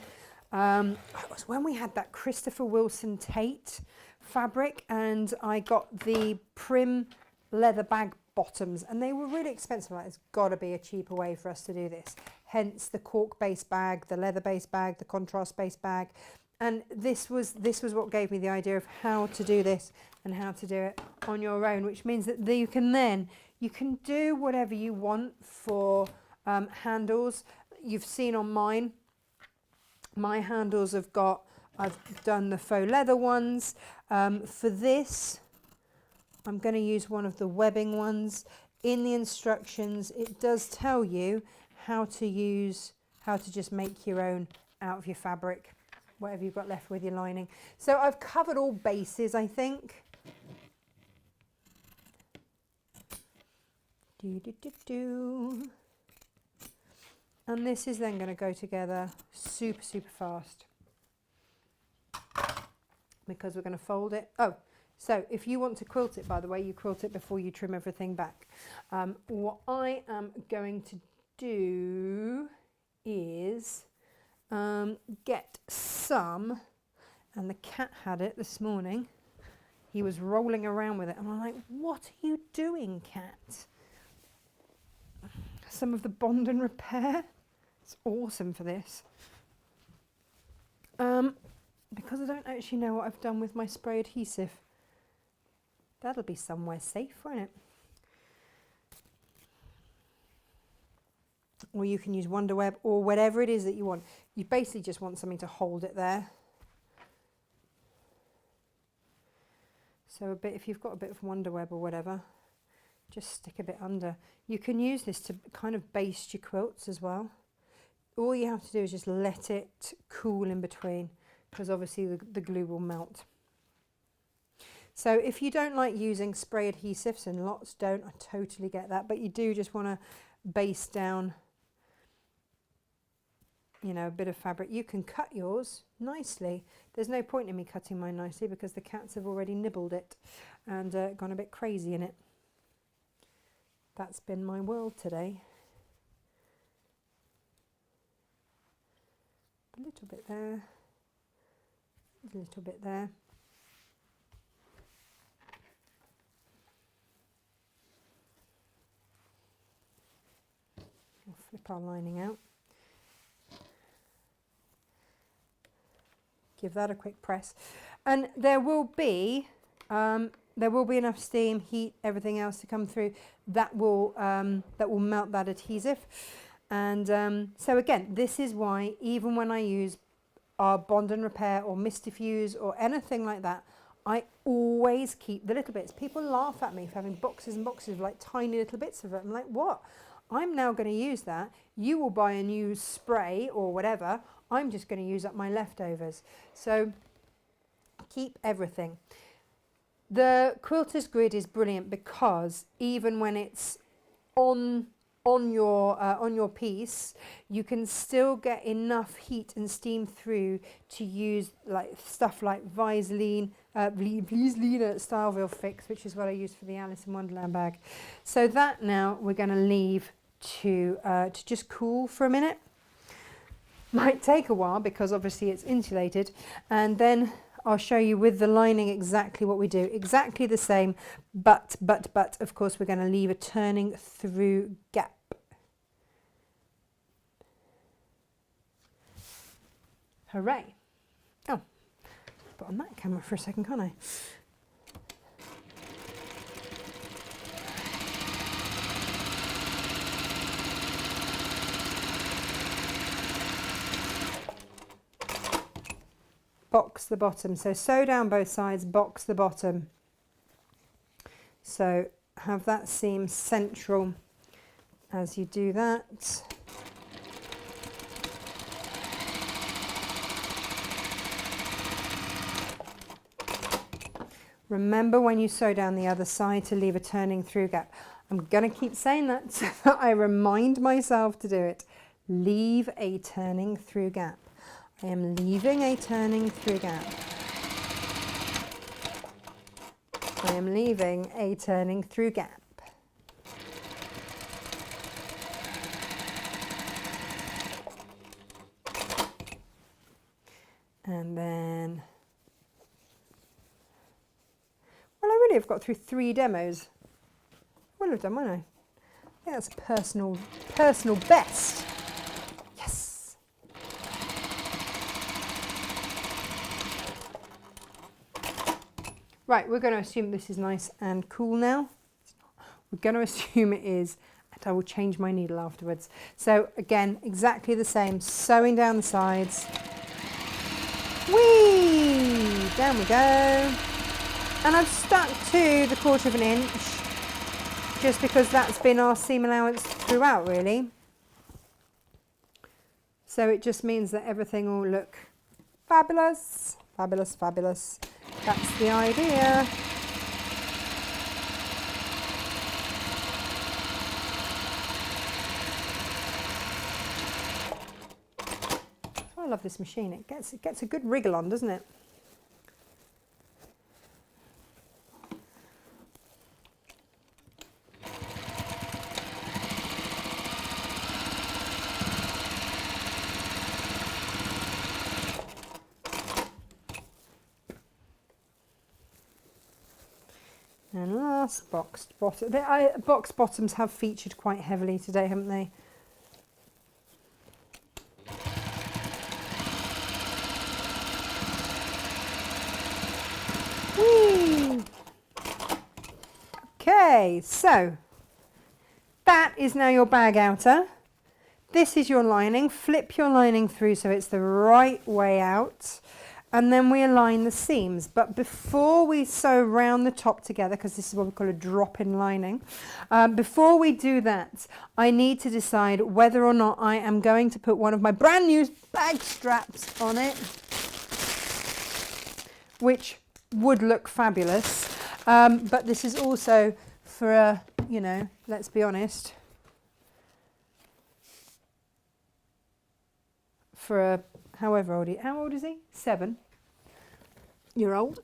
it was when we had that Christopher Wilson Tate fabric, and I got the Prim leather bag bottoms, and they were really expensive. Like, there's got to be a cheaper way for us to do this. Hence the cork based bag, the leather based bag, the contrast based bag. And this was what gave me the idea of how to do this and how to do it on your own, which means that you can do whatever you want for handles. You've seen on mine, my handles I've done the faux leather ones. For this, I'm going to use one of the webbing ones. In the instructions, it does tell you how to just make your own out of your fabric, whatever you've got left with your lining. So I've covered all bases, I think. And this is then going to go together super, super fast because we're going to fold it. Oh, so if you want to quilt it, by the way, you quilt it before you trim everything back. What I am going to do is get some, and the cat had it this morning. He was rolling around with it, and I'm like, what are you doing, cat? Some of the Bond and Repair. It's awesome for this. Because I don't actually know what I've done with my spray adhesive. That'll be somewhere safe, won't it? Or you can use Wonder Web or whatever it is that you want. You basically just want something to hold it there. So if you've got a bit of Wonder Web or whatever, just stick a bit under. You can use this to kind of baste your quilts as well. All you have to do is just let it cool in between, because obviously the glue will melt. So if you don't like using spray adhesives, and lots don't, I totally get that, but you do just want to baste down, you know, a bit of fabric. You can cut yours nicely. There's no point in me cutting mine nicely because the cats have already nibbled it and gone a bit crazy in it. That's been my world today. A little bit there, a little bit there. We'll flip our lining out. Give that a quick press, and there will be enough steam, heat, everything else to come through that will melt that adhesive. And so again, this is why even when I use our Bond and Repair or Mistifuse or anything like that, I always keep the little bits. People laugh at me for having boxes and boxes of like tiny little bits of it. I'm like, what? I'm now going to use that. You will buy a new spray or whatever. I'm just going to use up my leftovers. So keep everything. The quilter's grid is brilliant because even when it's on your piece, you can still get enough heat and steam through to use like stuff like Viseline, Viseline Styleville Fix, which is what I use for the Alice in Wonderland bag. So that now we're going to leave to just cool for a minute. Might take a while because obviously it's insulated, and then I'll show you with the lining exactly what we do. Exactly the same, but of course we're going to leave a turning through gap. Hooray. Oh, put on that camera for a second, can't I? Box the bottom. So sew down both sides, box the bottom. So have that seam central as you do that. Remember when you sew down the other side to leave a turning through gap. I'm going to keep saying that so that I remind myself to do it. Leave a turning through gap. I am leaving a turning through gap. I am leaving a turning through gap. And then, well, I really have got through 3 demos. Well, I've done, won't I? I think that's a personal best. Yes. Right, we're going to assume this is nice and cool now. We're going to assume it is, and I will change my needle afterwards. So again, exactly the same, sewing down the sides. Whee! Down we go. And I've stuck to the 1/4 inch just because that's been our seam allowance throughout, really. So it just means that everything will look fabulous, fabulous, fabulous. That's the idea. I love this machine. It gets a good wriggle on, doesn't it? And last boxed bottom. Box bottoms have featured quite heavily today, haven't they? Whee! Okay, so that is now your bag outer. This is your lining. Flip your lining through so it's the right way out. And then we align the seams. But before we sew round the top together, because this is what we call a drop-in lining, before we do that, I need to decide whether or not I am going to put one of my brand new bag straps on it, which would look fabulous. But this is also for a, you know, let's be honest, for a however old how old is he? 7-year-old.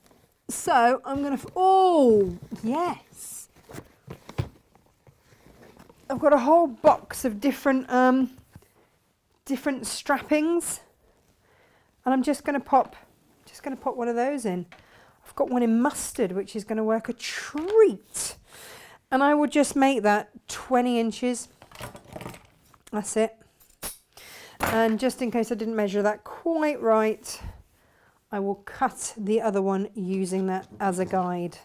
So I'm going to, oh yes, I've got a whole box of different different strappings, and I'm just going to pop one of those in. I've got one in mustard, which is going to work a treat, and I will just make that 20 inches. That's it. And just in case I didn't measure that quite right, I will cut the other one using that as a guide.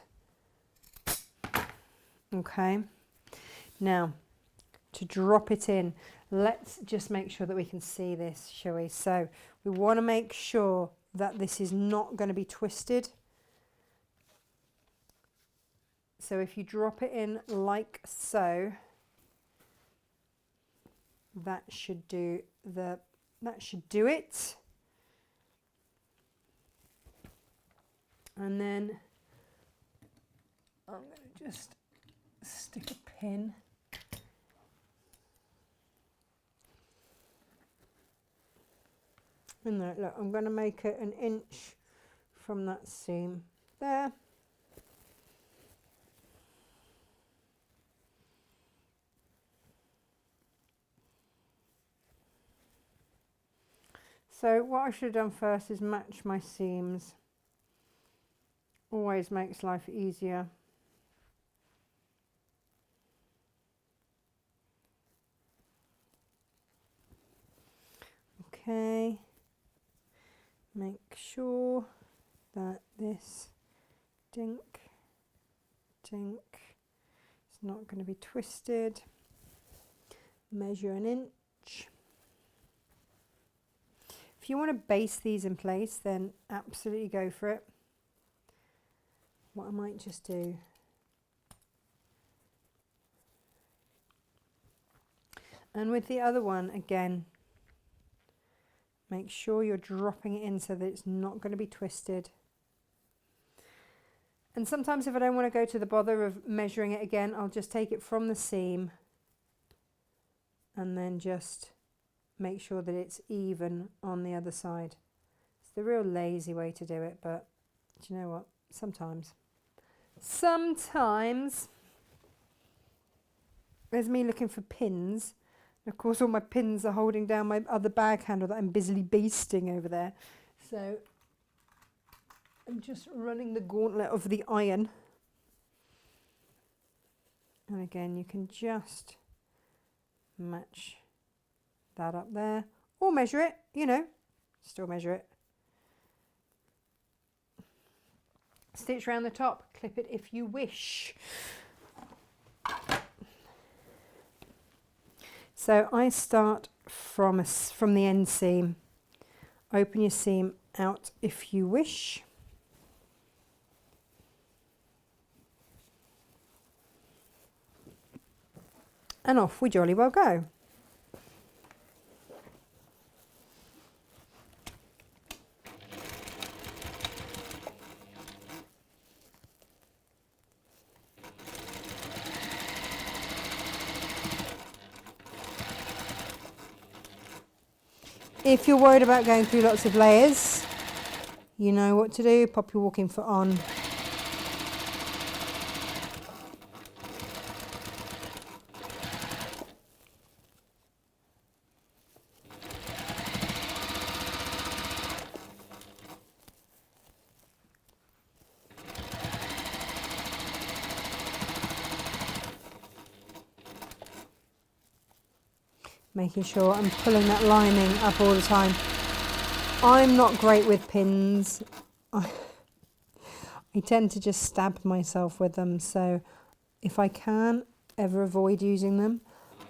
Okay, now to drop it in, let's just make sure that we can see this, shall we? So we want to make sure that this is not going to be twisted. So if you drop it in like so, that should do it. And then I'm going to just stick a pin in there. Look, I'm going to make it 1 inch from that seam there. So what I should have done first is match my seams. Always makes life easier. Okay, make sure that this dink is not going to be twisted. Measure 1 inch. If you want to base these in place, then absolutely go for it. What I might just do, and with the other one again, make sure you're dropping it in so that it's not going to be twisted. And sometimes if I don't want to go to the bother of measuring it again, I'll just take it from the seam and then just make sure that it's even on the other side. It's the real lazy way to do it, but do you know what? Sometimes there's me looking for pins. And of course, all my pins are holding down my other bag handle that I'm busily basting over there. So I'm just running the gauntlet of the iron. And again, you can just match that up there, or measure it, you know, still measure it. Stitch around the top, clip it if you wish. So I start from the end seam. Open your seam out if you wish. And off we jolly well go. If you're worried about going through lots of layers, you know what to do. Pop your walking foot on. Making sure I'm pulling that lining up all the time. I'm not great with pins. I tend to just stab myself with them, so if I can ever avoid using them,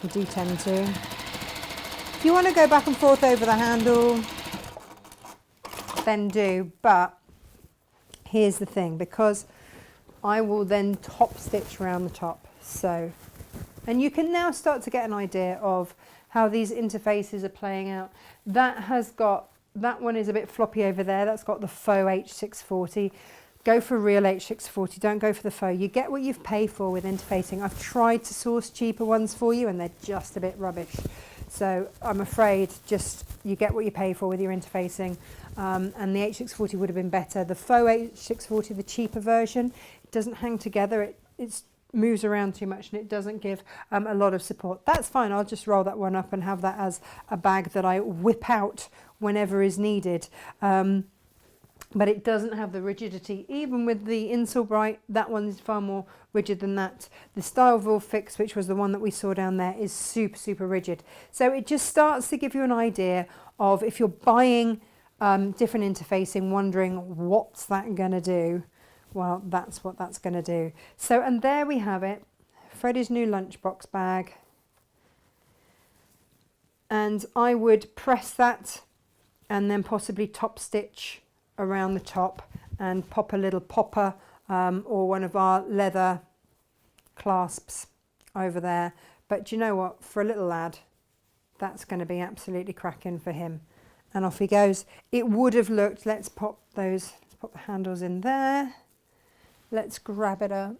I do tend to. If you want to go back and forth over the handle, then do, but here's the thing, because I will then top stitch around the top, so, and you can now start to get an idea of how these interfaces are playing out. That one is a bit floppy over there. That's got the faux H640. Go for real H640, don't go for the faux. You get what you've paid for with interfacing. I've tried to source cheaper ones for you and they're just a bit rubbish. So I'm afraid just you get what you pay for with your interfacing. And the H640 would have been better. The faux H640, the cheaper version, it doesn't hang together. It's moves around too much and it doesn't give a lot of support. That's fine, I'll just roll that one up and have that as a bag that I whip out whenever is needed. But it doesn't have the rigidity. Even with the Insole Bright, that one is far more rigid than that. The Styleville Fix, which was the one that we saw down there, is super, super rigid. So it just starts to give you an idea of, if you're buying different interfacing, wondering what's that going to do, well, that's what that's going to do. So, and there we have it, Freddie's new lunchbox bag. And I would press that and then possibly top stitch around the top and pop a little popper or one of our leather clasps over there. But do you know what? For a little lad, that's going to be absolutely cracking for him. And off he goes. It would have looked, let's pop the handles in there. Let's grab it up.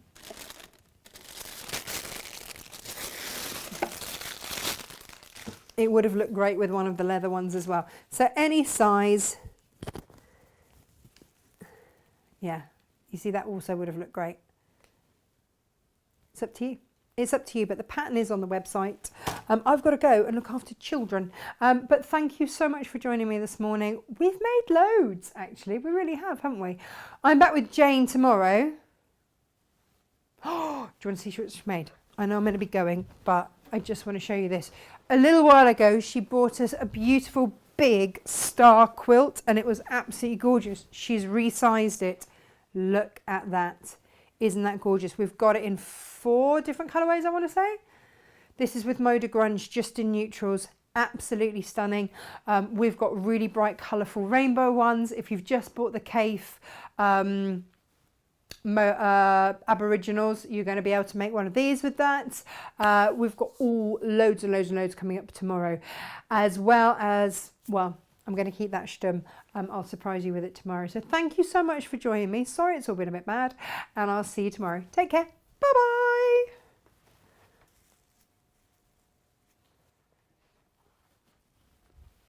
It would have looked great with one of the leather ones as well. So any size, yeah, you see that also would have looked great. It's up to you. It's up to you, but the pattern is on the website. I've got to go and look after children. But thank you so much for joining me this morning. We've made loads, actually. We really have, haven't we? I'm back with Jane tomorrow. Oh, do you want to see what she made? I know I'm going to be going, but I just want to show you this. A little while ago, she brought us a beautiful big star quilt, and it was absolutely gorgeous. She's resized it. Look at that. Isn't that gorgeous? We've got it in 4 different colorways, I want to say. This is with Moda Grunge, just in neutrals. Absolutely stunning. We've got really bright, colourful rainbow ones. If you've just bought the Cafe Aboriginals, you're going to be able to make one of these with that. We've got loads and loads and loads coming up tomorrow, as well as, well, I'm I'm going to keep that stum. I'll surprise you with it tomorrow. So thank you so much for joining me. Sorry it's all been a bit mad, and I'll see you tomorrow. Take care. Bye bye.